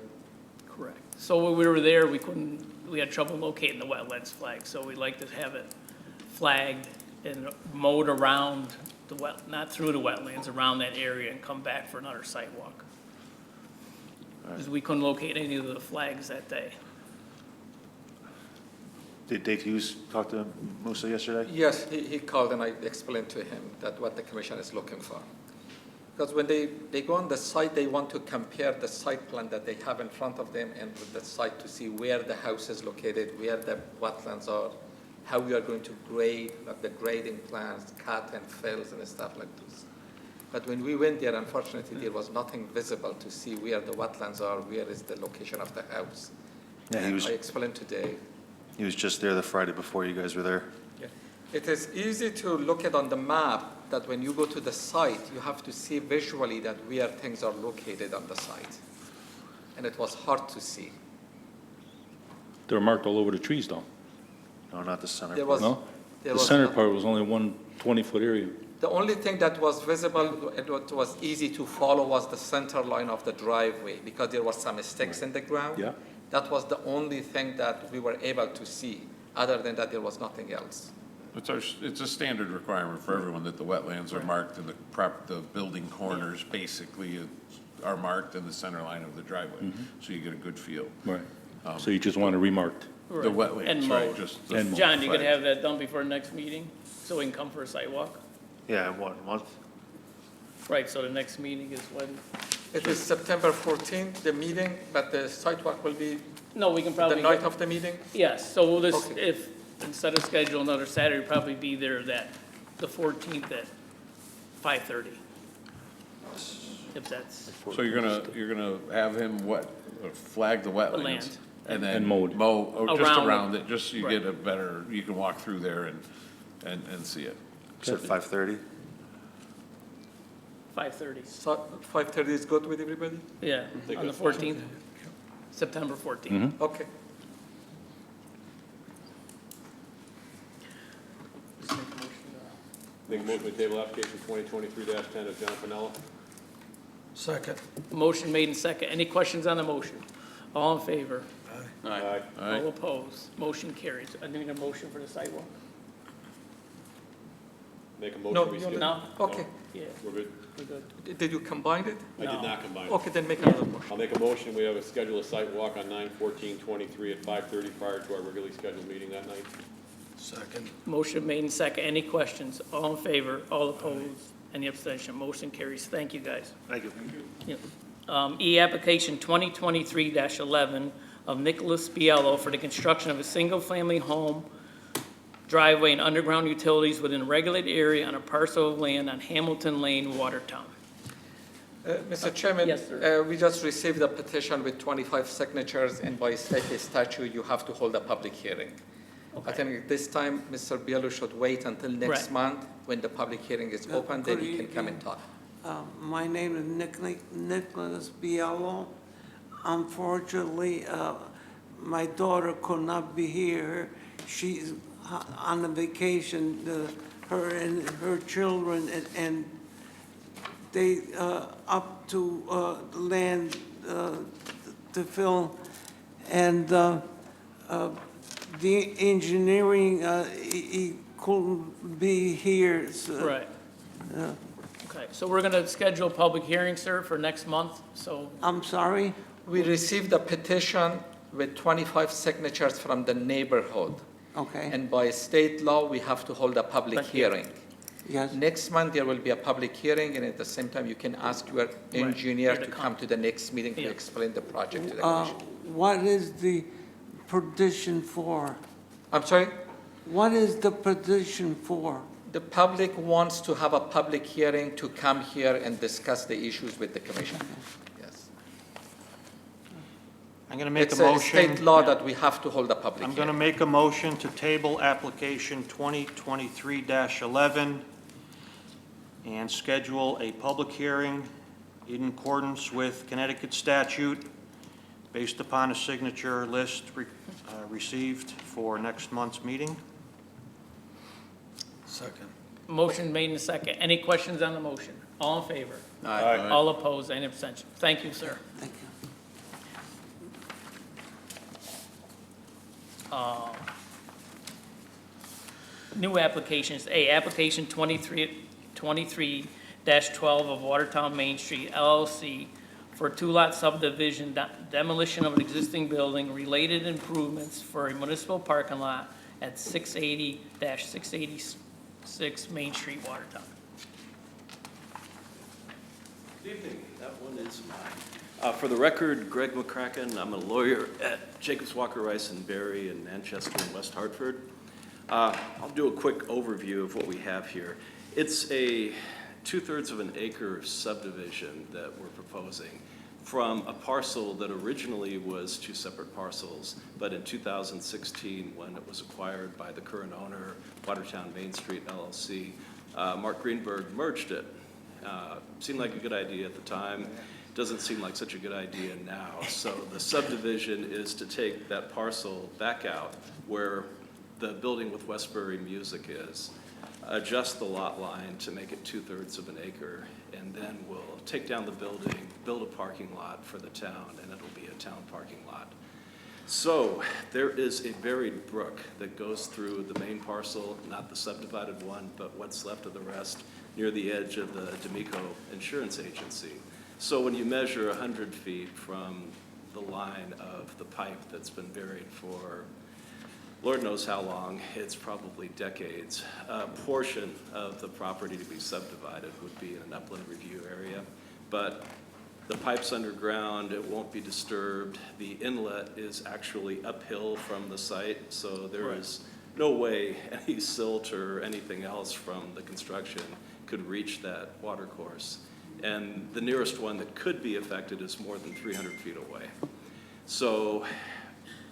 correct. So when we were there, we had trouble locating the wetlands flag, so we'd like to have it flagged and mowed around the not through the wetlands, around that area, and come back for another site walk. Because we couldn't locate any of the flags that day. Did Dave Hughes talk to Musa yesterday? Yes, he called and I explained to him that what the commission is looking for. Because when they go on the site, they want to compare the site plan that they have in front of them and with the site to see where the house is located, where the wetlands are, how we are going to grade, like the grading plans, cut and fills and stuff like this. But when we went there, unfortunately, there was nothing visible to see where the wetlands are, where is the location of the house. Yeah, he And was- I explained to Dave. He was just there the Friday before you guys were there. Yeah. It is easy to look at on the map that when you go to the site, you have to see visually that where things are located on the site. And it was hard to see. They're marked all over the trees, though. No, not the center. There part. was, No? there The was center not- part was only one 20-foot area. The only thing that was visible, it was easy to follow, was the center line of the driveway because there were some sticks in the ground. Yeah. That was the only thing that we were able to see. Other than that, there was nothing else. It's a standard requirement for everyone that the wetlands are marked and the building corners basically are marked in the center line of the driveway. So you get a good feel. Right. So you just want it remarked. The And wetlands, right, mowed. just the And mowed. John, you could flags. have that done before the next meeting, so we can come for a site walk? Yeah, what, a month? Right, so the next meeting is when? It is September 14th, the meeting, but the sidewalk will be No, we can the probably. night of the meeting? Yes, so we'll just, Okay. if, instead of schedule another Saturday, probably be there the 14th at 5:30. if that's So you're gonna have him flag the wetlands? Land. And then And mowed. mow, or just Around it. around it, just so you Right. get a better, you can walk through there and see it. So 5:30? 5:30. So 5:30 is good with everybody? Yeah, on the 14th, September 14th. Okay. Make a motion to table application 2023-10 of John Pinella. Second. Motion made in second. Any questions on the motion? All in favor? Aye. All right, All opposed? Motion carries. I need a motion for the sidewalk. Make a No, motion, we you skip. No? Okay. Yeah, We're good. we're good. Did you combine it? I did No. not combine it. Okay, then make another motion. I'll make a motion, we have a scheduled site walk on 9/14/23 at 5:30 prior to our regularly scheduled meeting that night. Second. Motion made in second. Any questions? All in favor? All opposed? Any abstention? Motion carries. Thank you, guys. Thank you. Yep. E, application 2023-11 of Nicholas Biello for the construction of a single-family home, driveway, and underground utilities within a regulated area on a parcel of land on Hamilton Lane, Watertown. Mr. Chairman? Yes, sir. We just received a petition with 25 signatures, and by state statute, you have to hold a public hearing. I think at this time, Mr. Biello should wait until next Right. month, when the public hearing is open, then he can come and talk. My name is Nicholas Biello. Unfortunately, my daughter could not be here. She's on a vacation, her and her children, and they up to land to fill, and the engineering, he couldn't be here. So, Right. Okay, so we're going to schedule a public hearing, sir, for next month, so, I'm sorry? We received a petition with 25 signatures from the neighborhood. Okay, And by state law, we have to hold a public Public hearing. hearing. yes. Next month, there will be a public hearing, and at the same time, you can ask your engineer here to to come to the next meeting to Yeah. explain the project to the Uh, commission. What is the petition for? I'm sorry? What is the petition for? The public wants to have a public hearing to come here and discuss the issues with the commission. Yes. I'm going to make a It's a state motion. law that we have to hold a public I'm going to hearing. make a motion to table application 2023-11 and schedule a public hearing in accordance with Connecticut statute based upon a signature list received for next month's meeting. Second. motion made in second. Any questions on the motion? All in favor? Aye. All opposed? Any abstention? Thank you, sir. Thank you. New applications. A, application 23-12 of Watertown Main Street LLC for a two-lot subdivision demolition of an existing building, related improvements for a municipal parking lot at 680-686 Main Street, Watertown. Good evening, that one is mine. For the record, Greg McCracken, I'm a lawyer at Jacobs Walker Rice and Berry in Manchester and West Hartford. I'll do a quick overview of what we have here. It's a 2/3 of an acre subdivision that we're proposing from a parcel that originally was two separate parcels, but in 2016, when it was acquired by the current owner, Watertown Main Street LLC, Mark Greenberg merged it. Seemed like a good idea at the time. Doesn't seem like such a good idea now. So the subdivision is to take that parcel back out where the building with Westbury Music is, adjust the lot line to make it 2/3 of an acre, and then we'll take down the building, build a parking lot for the town, and it'll be a town parking lot. So there is a buried brook that goes through the main parcel, not the subdivided one, but what's left of the rest, near the edge of the D'Amico Insurance Agency. So when you measure 100 feet from the line of the pipe that's been buried for Lord knows how long, it's probably decades, a portion of the property to be subdivided would be in an upland review area. But the pipe's underground, it won't be disturbed. The inlet is actually uphill from the site, so there is no way any silt or anything else from the construction could reach that water course. and the nearest one that could be affected is more than 300 feet away. So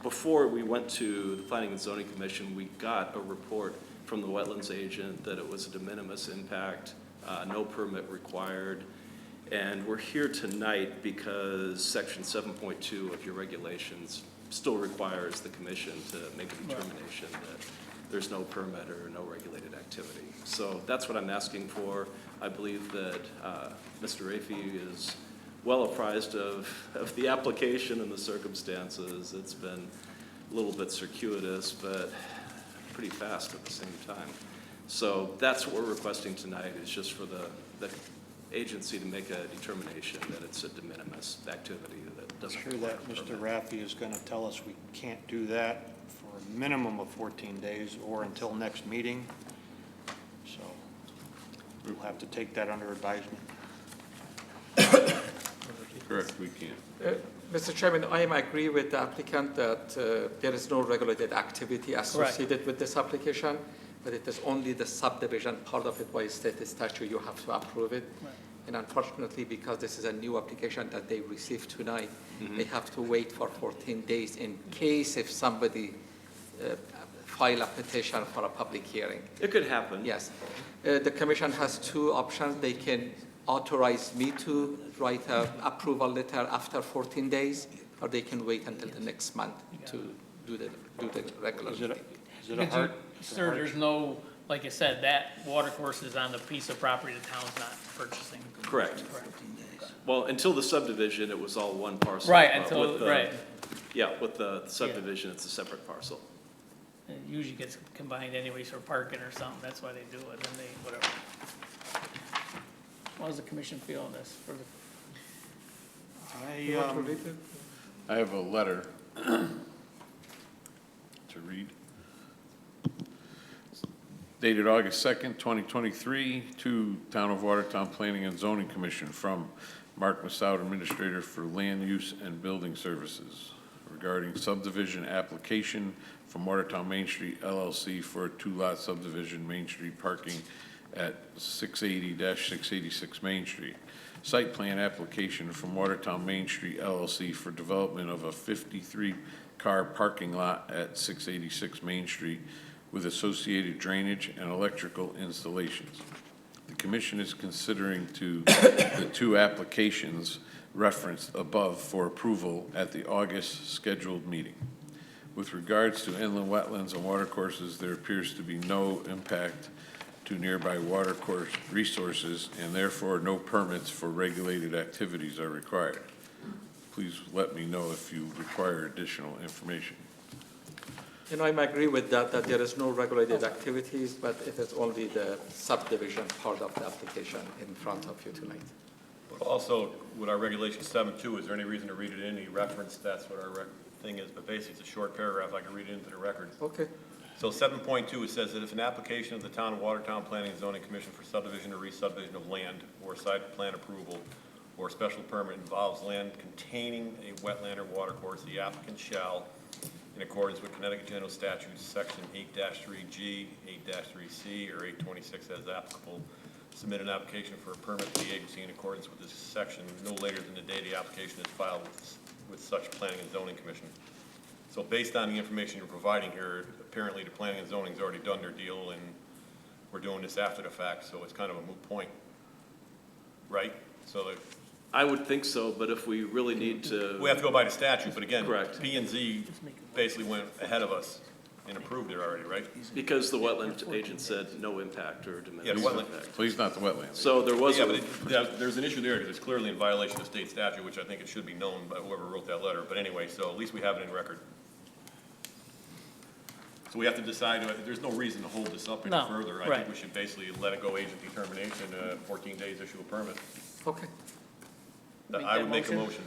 before we went to the Planning and Zoning Commission, we got a report from the wetlands agent that it was a de minimis impact, no permit required. And we're here tonight because section 7.2 of your regulations still requires the commission to make a determination that there's no permit or no regulated activity. So that's what I'm asking for. I believe that Mr. Rafi is well apprised of the application and the circumstances. It's been a little bit circuitous, but pretty fast at the same time. So that's what we're requesting tonight, is just for the agency to make a determination that it's a de minimis activity that doesn't. I'm sure that Mr. Raffi is going to tell us we can't do that for a minimum of 14 days or until next meeting. So we'll have to take that under advisement. Correct, we can. Mr. Chairman, I am agree with the applicant that there is no regulated activity associated with this application, but it is only the subdivision part of it by state statute, you have to approve it. Right. And unfortunately, because this is a new application that they received tonight, they have to wait for 14 days in case if somebody file a petition for a public hearing. It could happen. Yes. The commission has two options. They can authorize me to write an approval letter after 14 days, or they can wait until the next month to do the regular meeting. Is it a hard? Sir, there's no, like I said, that water course is on the piece of property the town's not purchasing. Correct. Well, until the subdivision, it was all one parcel. Right, With until, the- right. Yeah, with the subdivision, it's a separate parcel. It usually gets combined anyways for parking or something, that's why they do it, and they, whatever. How does the commission feel on this? For the, You want to read it? I have a letter to read. Dated August 2nd, 2023, to Town of Watertown Planning and Zoning Commission from Mark Massoud, Administrator for Land Use and Building Services, regarding subdivision application from Watertown Main Street LLC for a two-lot subdivision, Main Street parking at 680-686 Main Street. Site plan application from Watertown Main Street LLC for development of a 53-car parking lot at 686 Main Street with associated drainage and electrical installations. The commission is considering the two applications referenced above for approval at the August scheduled meeting. With regards to inland wetlands and watercourses, there appears to be no impact to nearby watercourse resources, and therefore no permits for regulated activities are required. Please let me know if you require additional information. I agree with that, that there is no regulated activities, but it is only the subdivision part of the application in front of you tonight. But also, with our regulation 7.2, is there any reason to read it in? He referenced that's what our thing is, but basically it's a short paragraph. I can read it into the record. Okay. So 7.2, it says that if an application of the Town of Watertown Planning and Zoning Commission for subdivision or re-subdivision of land or site plan approval or special permit involves land containing a wetland or watercourse, the applicant shall, in accordance with Connecticut General Statutes, Section 8-3G, 8-3C, or 826 as applicable, submit an application for a permit to the agency in accordance with this section no later than the day the application is filed with such Planning and Zoning Commission. So based on the information you're providing here, apparently the Planning and Zoning's already done their deal, and we're doing this after the fact, so it's kind of a moot point, right? So I would think so, but if we really need to. we have to go by the statute, but again, Correct. P and Z basically went ahead of us and approved it already, right? Because the wetland agent said no impact or de Yeah, the minimis wetland. impact. Please not the wetlands. So there was Yeah, a. but there's an issue there, because it's clearly in violation of state statute, which I think it should be known by whoever wrote that letter, but anyway, so at least we have it in record. So we have to decide, there's no reason to hold this up any No, further. I right. think we should basically let it go agent determination, 14 days issue a permit. Okay. Make I that would make a motion.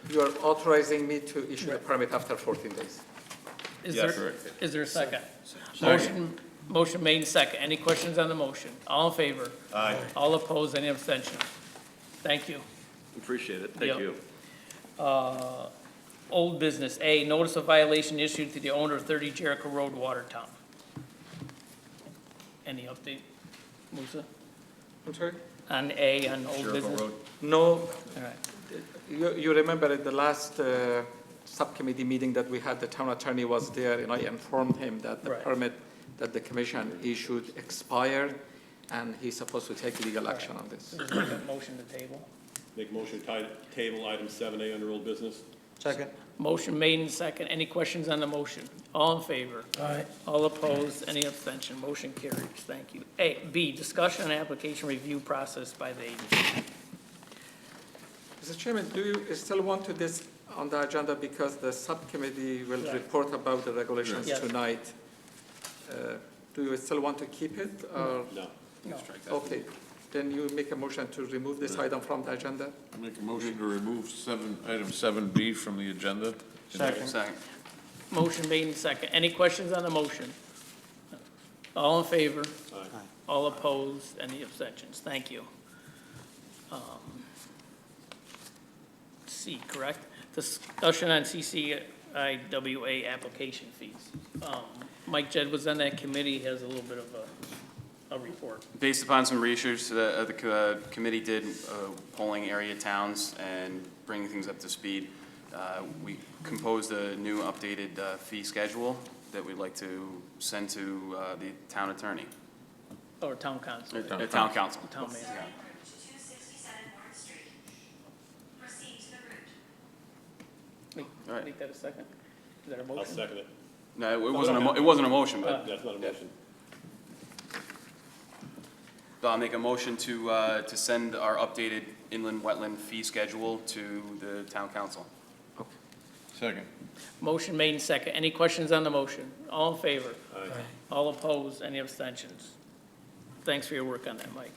motion. You are authorizing me to issue the permit after 14 days. Is Yes. there, is there a second? Motion made and second. Any questions on the motion? All in favor? Aye. All opposed, any abstention? Thank you. Appreciate it, thank Yep. you. Old business, A, notice of violation issued to the owner of 30 Jericho Road, Watertown. Any update, Musa? I'm sorry? On A, on old Sherrill business? Road. No, All right. you remember at the last subcommittee meeting that we had, the town attorney was there, and I informed him that the Right. permit that the commission issued expired, and he's supposed to take legal action on this. Just make a motion to table. Make a motion to table item 7A under old business. Second. Motion made and second. Any questions on the motion? All in favor? Aye. All opposed? Any abstention? Motion carries. Thank you. B, discussion and application review process by the agency. Mr. Chairman, do you still want to this on the agenda because the subcommittee will Right. report about the regulations Yes. tonight? Do you still want to keep it, or? No. No. Okay, then you make a motion to remove this item from the agenda? Make a motion to remove item 7B from the agenda. Second. Motion made and second. Any questions on the motion? All in favor? Aye. All opposed? Any abstentions? Thank you. C, correct? Discussion on CCIWA application fees. Mike Jed was on that committee, has a little bit of a report. Based upon some research that the committee did, polling area towns and bringing things up to speed, we composed a new updated fee schedule that we'd like to send to the town attorney, Or town council. town council. Town manager. 267 North Street. Proceed to the route. All right. Make that a second. Is that a motion? I'll second it. No, it wasn't a motion, but That's not a motion. I'll make a motion to send our updated inland wetland fee schedule to the town council. Second. Motion made and second. Any questions on the motion? All in favor? Aye. All opposed? Any abstentions? Thanks for your work on that, Mike.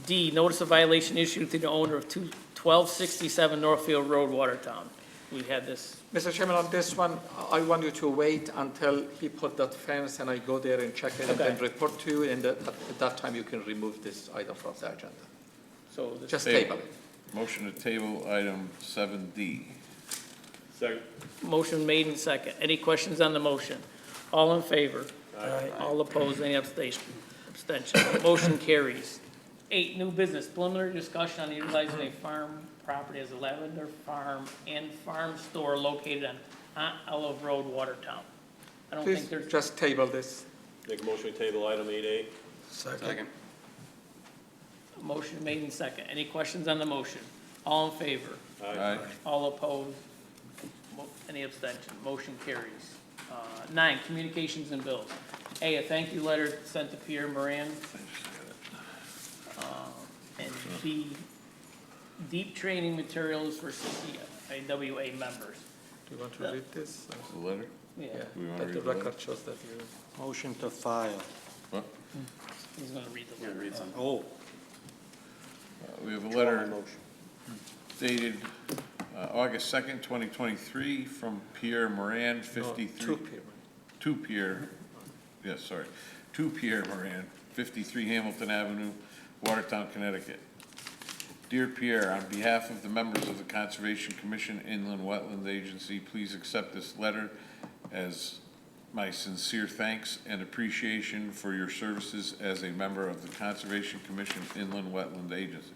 D, notice of violation issued to the owner of 1267 Northfield Road, Watertown. We had this, Mr. Chairman, on this one, I want you to wait until he put that fence and I go there and check it and then Okay. report to you, and at that time you can remove this item from the agenda. so this, Just table it. Motion to table item 7D. Second. motion made and second. Any questions on the motion? All in favor? Aye. All opposed? Any abstention? Motion carries. 8, new business, preliminary discussion on utilizing a farm property as a lavender farm and farm store located on Aunt Olive Road, Watertown. I don't Please think there's, just table this. Make a motion to table item 8A. Second. motion made and second. Any questions on the motion? All in favor? Aye. All opposed? Any abstention? Motion carries. 9, communications and bills. A, a thank you letter sent to Pierre Moran. And B, deep training materials for CCIWA members. Do you want to read this? That's the letter? Yeah, Do we want to That the read the letter? record shows that you. Motion to file. What? he's gonna read the letter. Read some. Oh. We have a letter dated August 2nd, 2023, from Pierre Moran, 53. To Pierre, yes, sorry, to Pierre Moran, 53 Hamilton Avenue, Watertown, Connecticut. Dear Pierre, on behalf of the members of the Conservation Commission Inland Wetlands Agency, please accept this letter as my sincere thanks and appreciation for your services as a member of the Conservation Commission Inland Wetlands Agency.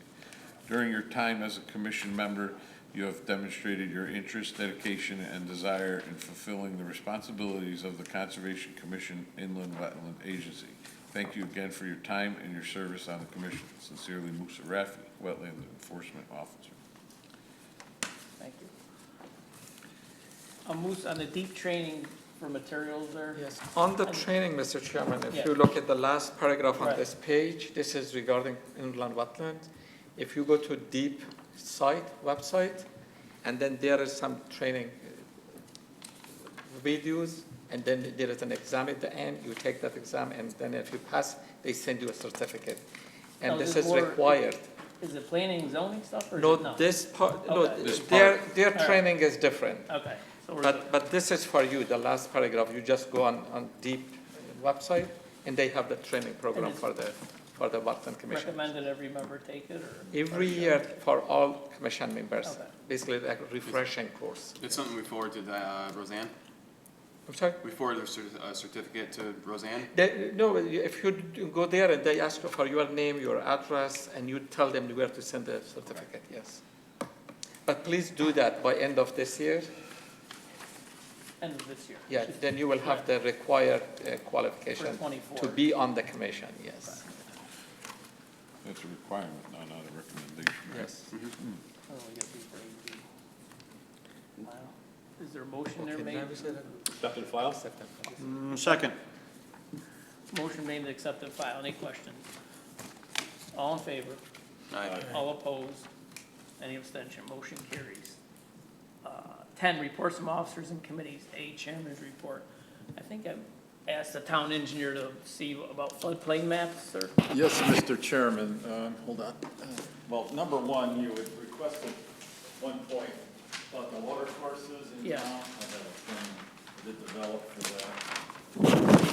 During your time as a commission member, you have demonstrated your interest, dedication, and desire in fulfilling the responsibilities of the Conservation Commission Inland Wetland Agency. Thank you again for your time and your service on the commission. Sincerely, Musa Rafi, Wetland Enforcement Officer. Thank you. Moose, on the deep training for materials there? Yes, on the training, Mr. Chairman, if Yeah. you look at the last paragraph on Right. this page, this is regarding inland wetlands. If you go to deep site, website, and then there is some training videos, and then there is an exam at the end, you take that exam, and then if you pass, they send you a certificate. Now, And this this is more- required. Is it planning and zoning stuff or is No, it no? this part, no, Okay. This their All right. training is different. Okay, so we're, But this is for you, the last paragraph, you just go on deep website, and they have the training program it's for the Wetland Commission. recommended every member take it or? Every year for all commission members, Okay. basically like a refreshing course. It's something we forward to Roseanne? I'm sorry? We forwarded a certificate to Roseanne? No, if you go there and they ask for your name, your address, and you tell them where to send the certificate, yes. But please do that by end of this year. End of this year. Yeah, then you will have the required qualification For 24. to be on the commission, yes. That's a requirement, not a recommendation. Yes. Oh, we got these right here. Wow. Is there a motion there made? Accept and file? Second. Motion made to accept the file. Any questions? All in favor? Aye. All opposed? Any abstention? Motion carries. 10, reports from officers and committees. A, chairman's report. I think I asked the town engineer to see about floodplain maps, sir. Yes, Mr. Chairman, hold on. Well, number one, you had requested 1 point about the water courses in Yeah. town. I have a plan that developed for that.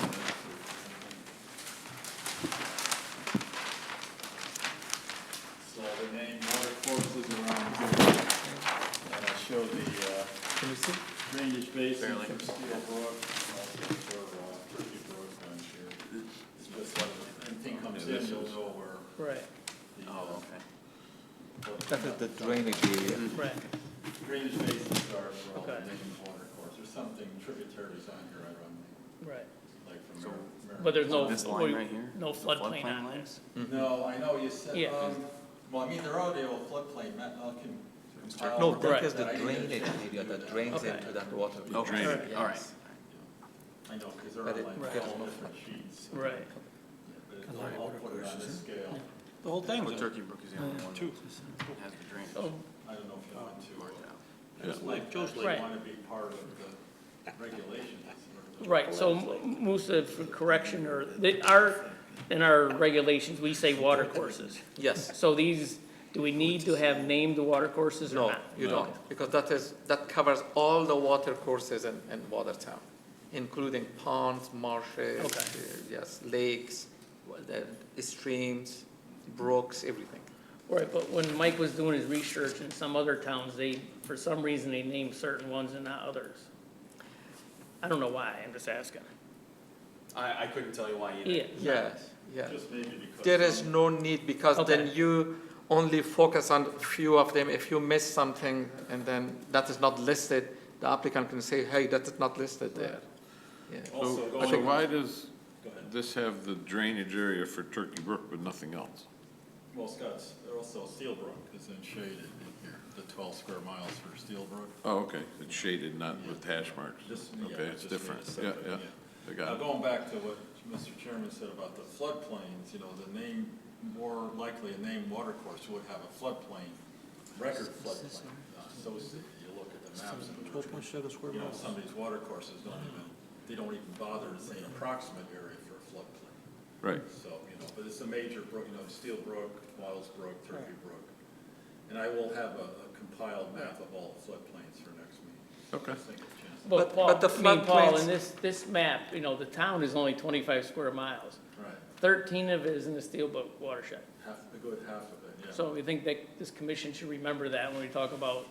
So the name water courses around here, and I showed the Can you see? drainage basin Barely. from Steel Brook, for Turkey Brook down here. It's just like, anything comes in, you'll know where Right, the, Oh, okay. That is the drainage area. right. drainage basins are for all the Okay. main water course. There's something tributaries on here I run, Right. like from So- Mer- But there's no, This line right here? no floodplain on line? this. No, I know you said, Yeah. well, I mean, there are the old floodplain, Matt, I can. compile No, them. that Right. is the I didn't get a drainage chance to area do that that. drains Okay. into that water. Okay, Yes. all right. I know, because they're But on it- like Right. all different sheets. so- Right. But it's- I'll put it on this scale. The whole thing Well, was Turkey Brook is the only one two. that has the drainage. So, I don't know if you want to. Just like Joe's Actually Right. want to be part of the regulations. right, so Musa, for correction, or, in our regulations, we say water courses. Yes. So these, do we need to have named water courses or No, not? you don't, because that covers all the water courses in Watertown, including ponds, marshes, Okay. yes, lakes, the streams, brooks, everything. Right, but when Mike was doing his research in some other towns, for some reason, they named certain ones and not others. I don't know why, I'm just asking. I couldn't tell you why either. Yeah, Yes, yes. Just maybe because. There is no need, because then Okay. you only focus on a few of them. If you miss something and then that is not listed, the applicant can say, hey, that is not listed there. Yeah. Also So going- why does Go ahead. this have the drainage area for Turkey Brook but nothing else? Well, Scott's, also Steel Brook is then shaded in here, the 12 square miles for Steel Brook. Oh, okay, it's shaded, not with hash marks. Just- yeah, Okay, it's just made different. it Yeah, separate, yeah, I Now, got it. going back to what Mr. Chairman said about the floodplains, the name, more likely a named water course would have a floodplain, record floodplain associated. You look at the maps and, 12.7 square miles. some of these water courses they don't even bother to say approximate area for a floodplain. Right. So, but it's a major brook, Steel Brook, Wiles Brook, Turkey Brook. And I will have a compiled map of all the floodplains for next meeting. Okay. Just think of a chance. but Paul, but the I mean, Paul, floodplains- in this map, the town is only 25 square miles. Right, 13 of it is in the Steelbook watershed. a good half of it, yeah. So we think that this commission should remember that when we talk about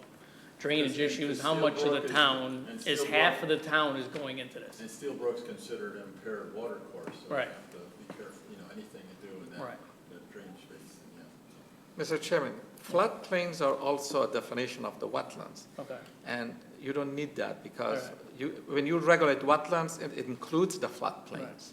drainage Because issues, the how much of Steelbrook the is- town and is, Steelbrook- half of the town is going into this. And Steel Brook's considered an impaired water course, so you Right. have to be careful, anything you do in that, Right. that drainage basin, Mr. Chairman, floodplains are also a definition of the wetlands. Okay. And you don't need that because Right. when you regulate wetlands, it includes the floodplains.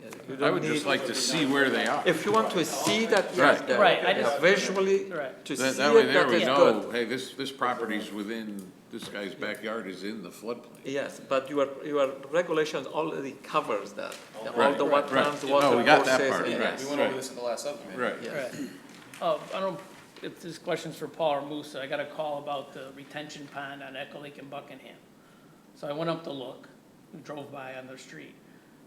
Yeah, you I don't would just need- like to see where they are. If you want to see that, yes, Right. the- Right, I just- visually, Right. to That see that way it, there that we is know, good. hey, this property's within, this guy's backyard is in the floodplain. Yes, but your regulations already covers that. All Right, the right, wetlands, right. water No, we got that courses, part, and right. yes. We went over this at the last subcommittee. Right. Yes. Right. I don't, if this question's for Paul or Musa, I got a call about the retention pond on Echo Lake in Buckingham. So I went up to look, and drove by on their street.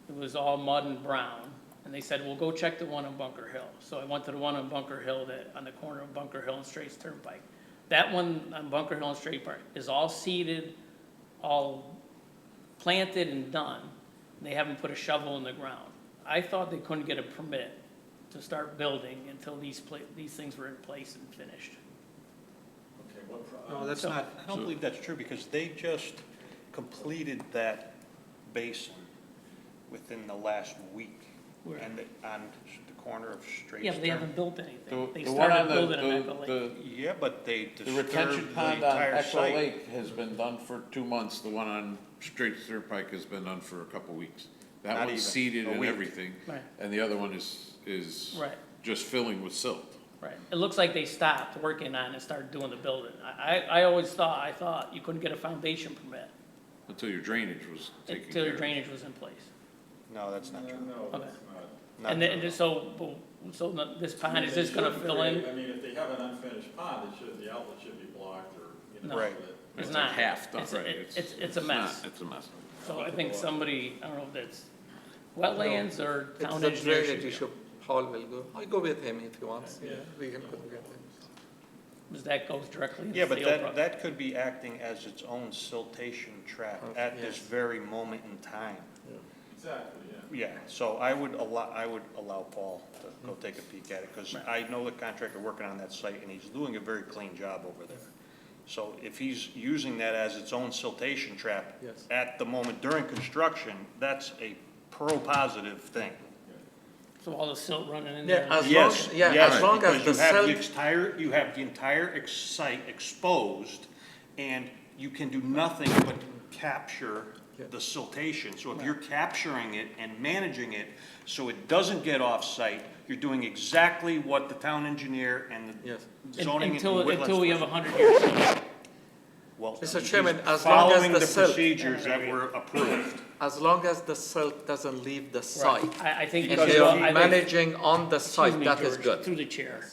It was all mud and brown, and they said, well, go check the one on Bunker Hill. So I went to the one on Bunker Hill, on the corner of Bunker Hill and Straits Turnpike. That one on Bunker Hill and Straight Park is all seeded, all planted and done. They haven't put a shovel in the ground. I thought they couldn't get a permit to start building until these things were in place and finished. Okay, what No, that's not, I don't believe that's true, because they just completed that basin within the last week. Where? And on the corner of Straits. Yeah, but they haven't built anything. They The one started on building in the, Echo Lake. the, Yeah, but they the disturbed retention the pond on entire Echo site. Lake has been done for 2 months. The one on Straight Turnpike has been done for a couple weeks. That Not one's even, seeded a and week. everything. Right. And the other one is Right. just filling with silt. Right. It looks like they stopped working on it and started doing the building. I always thought you couldn't get a foundation permit Until your drainage was taken until care your of. drainage was in place. No, that's not true. No, Okay. it's not. Not And true. then, so this pond, is this gonna They fill shouldn't in? create- I mean, if they have an unfinished pond, the outlet should be blocked or, No. Right. It's It's not. like half done, It's- right? It's a mess. It's a mess. So I think somebody, I don't know if that's wetlands or It's town the engineer drainage should issue. Paul will go. I go with him if he wants. Yeah. We can go together. because that goes directly into Yeah, but the that could be acting as its own siltation trap at this Yes. very moment in time. exactly, yeah. Yeah, so I would allow Paul to go take a peek at it, because I know the contractor working on that site, and he's doing a very clean job over there. So if he's using that as its own siltation trap Yes. at the moment during construction, that's a pro-positive thing. So all the silt running in Yeah, there. as Yes, long, yeah, yes, as long as because the you have the entire site exposed, and you can do nothing but capture the siltation. So if you're capturing it and managing it so it doesn't get off-site, you're doing exactly what the town engineer and Yes. the zoning and Until wetlands we have person- 100 years. Well, Mr. he's Chairman, as long as following the the silt- procedures that were approved. As long as the silt doesn't leave the site. I think. And because they I are think- managing on the Excuse site, me, that is George, good. Through the chair.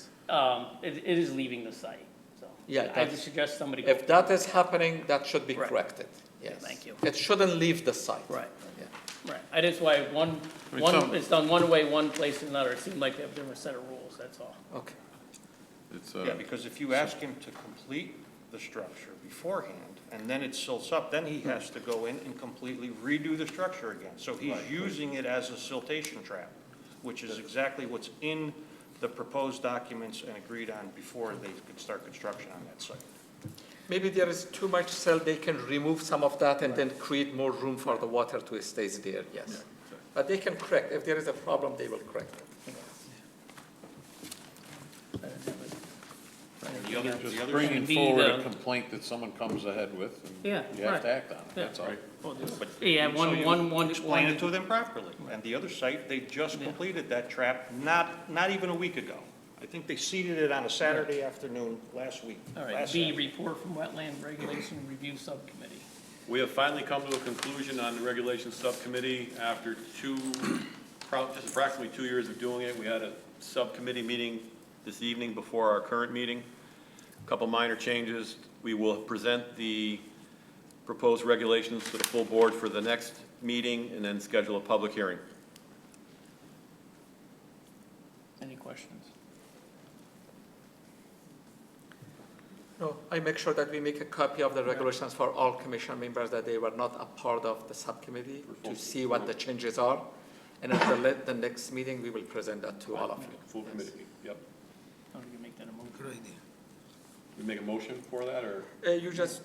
It is leaving the site, so. Yeah, I that's- would suggest somebody. go If that is happening, that should be Right. corrected. Yes. Thank you. It shouldn't leave the site. Right. Yeah. Right, I just why it's done one way, one place and another, it seemed like they have a different set of rules, that's all. Okay. It's, Yeah, because if you ask him to complete the structure beforehand, and then it silts up, then he has to go in and completely redo the structure again. So he's using it as a siltation trap, which is exactly what's in the proposed documents and agreed on before they could start construction on that site. Maybe there is too much silt, they can remove some of that and then create more room for the water to stay there, yes. But they can correct, if there is a problem, they will correct it. just bringing forward a complaint that someone comes ahead with, Yeah, and you have to right. act on it, that's all. But Yeah, so you explain it one- to them properly. And the other site, they just completed that trap not even a week ago. I think they seeded it on a Saturday afternoon last week. All right, last B, Saturday. report from Wetland Regulation Review Subcommittee. We have finally come to a conclusion on the Regulations Subcommittee after just approximately 2 years of doing it. We had a subcommittee meeting this evening before our current meeting. A couple minor changes. We will present the proposed regulations to the full board for the next meeting and then schedule a public hearing. Any questions? No, I make sure that we make a copy of the regulations for all commission members that they were not a part of the subcommittee to see what the changes are. And at the next meeting, we will present that to all of you. Full committee, yep. How do you make that a motion? Good idea. We make a motion for that, or? You just,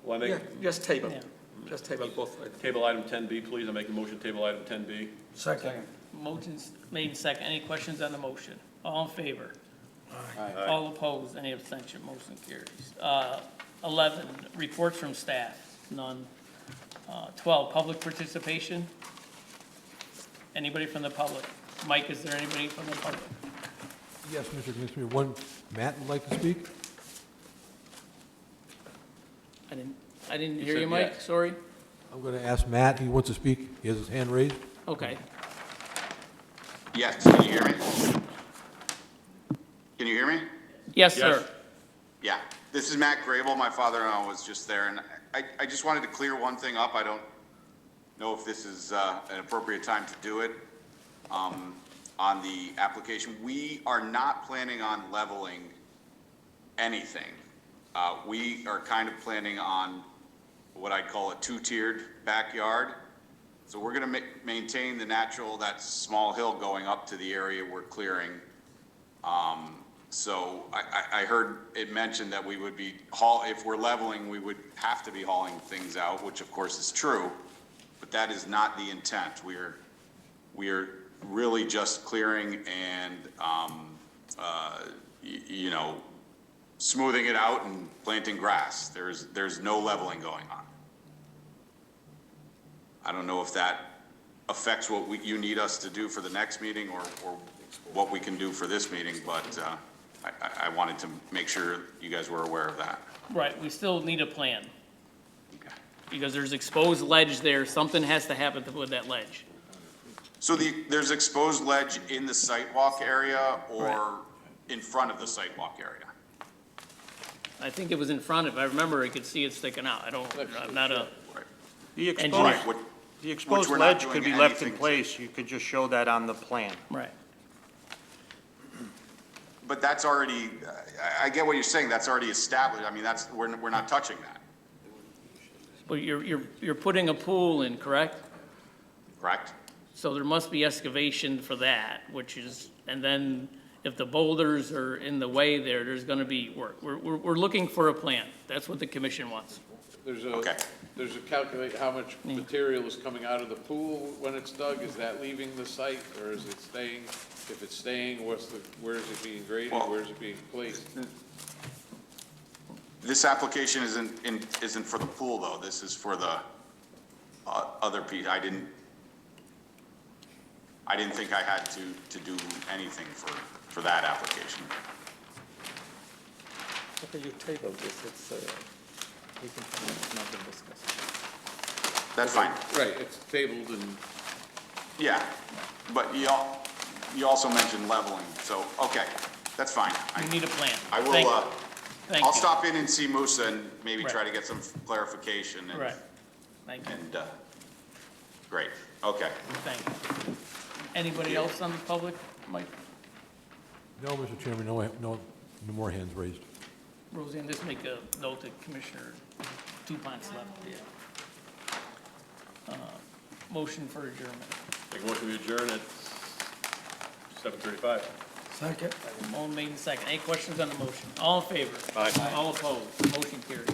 Well, I yeah, make, just table, Yeah. just table both items. table item 10B, please. I make a motion, table item 10B. Second. Motion's made in second. Any questions on the motion? All in favor? Aye. All opposed? Any abstention? Motion carries. 11, reports from staff. None. 12, public participation. Anybody from the public? Mike, is there anybody from the public? Yes, Mr. Commissioner, Matt would like to speak? I didn't He hear said you, Mike, yes. sorry. I'm going to ask Matt, he wants to speak, he has his hand raised. Okay. Yes, can you hear me? Can you hear me? Yes, sir. Yeah, this is Matt Grable. My father-in-law was just there, and I just wanted to clear one thing up. I don't know if this is an appropriate time to do it. On the application, we are not planning on leveling anything. We are kind of planning on what I'd call a two-tiered backyard. So we're going to maintain the natural, that small hill going up to the area we're clearing. So I heard it mentioned that we would be if we're leveling, we would have to be hauling things out, which of course is true, but that is not the intent. We are really just clearing and, you know, smoothing it out and planting grass. There's no leveling going on. I don't know if that affects what you need us to do for the next meeting or what we can do for this meeting, but I wanted to make sure you guys were aware of that. Right, we still need a plan. Because there's exposed ledge there, something has to happen with that ledge. So there's exposed ledge in the sidewalk area or in front of the sidewalk area? I think it was in front, if I remember, I could see it sticking out. I'm not a The engineer. exposed, the we're exposed not ledge doing could be left in anything to. place. You could just show that on the plan. Right. But that's already, I get what you're saying, that's already established. I mean, we're not touching that, But you're putting a pool in, correct? correct? So there must be excavation for that, which is, and then if the boulders are in the way there, there's gonna be work. We're looking for a plan. That's what the commission wants. There's Okay. there's a calculate how much material is coming out of the pool when it's dug. Is that leaving the site or is it staying? If it's staying, where is it being graded? Well- Where is it being placed? This application isn't for the pool, though. This is for the other piece. I didn't think I had to do anything for that application. Okay, you tabled this, it's, we can, it's not been discussed. That's fine. Right, it's tabled and Yeah, but you also mentioned leveling, so, okay, that's fine. We need a plan. I will, Thank I'll you. stop in and see Musa and maybe Right. try to get some clarification. And- Right. Thank you. And, great, okay. Thank you. Anybody else on the public? Mike? No, Mr. Chairman, no more hands raised. Roseanne, just make a note that Commissioner Dupont's left, yeah. Motion for adjournment. Make a motion to adjourn at 7:35. Second. Motion made in second. Any questions on the motion? All in favor? Aye. All opposed? Motion carries.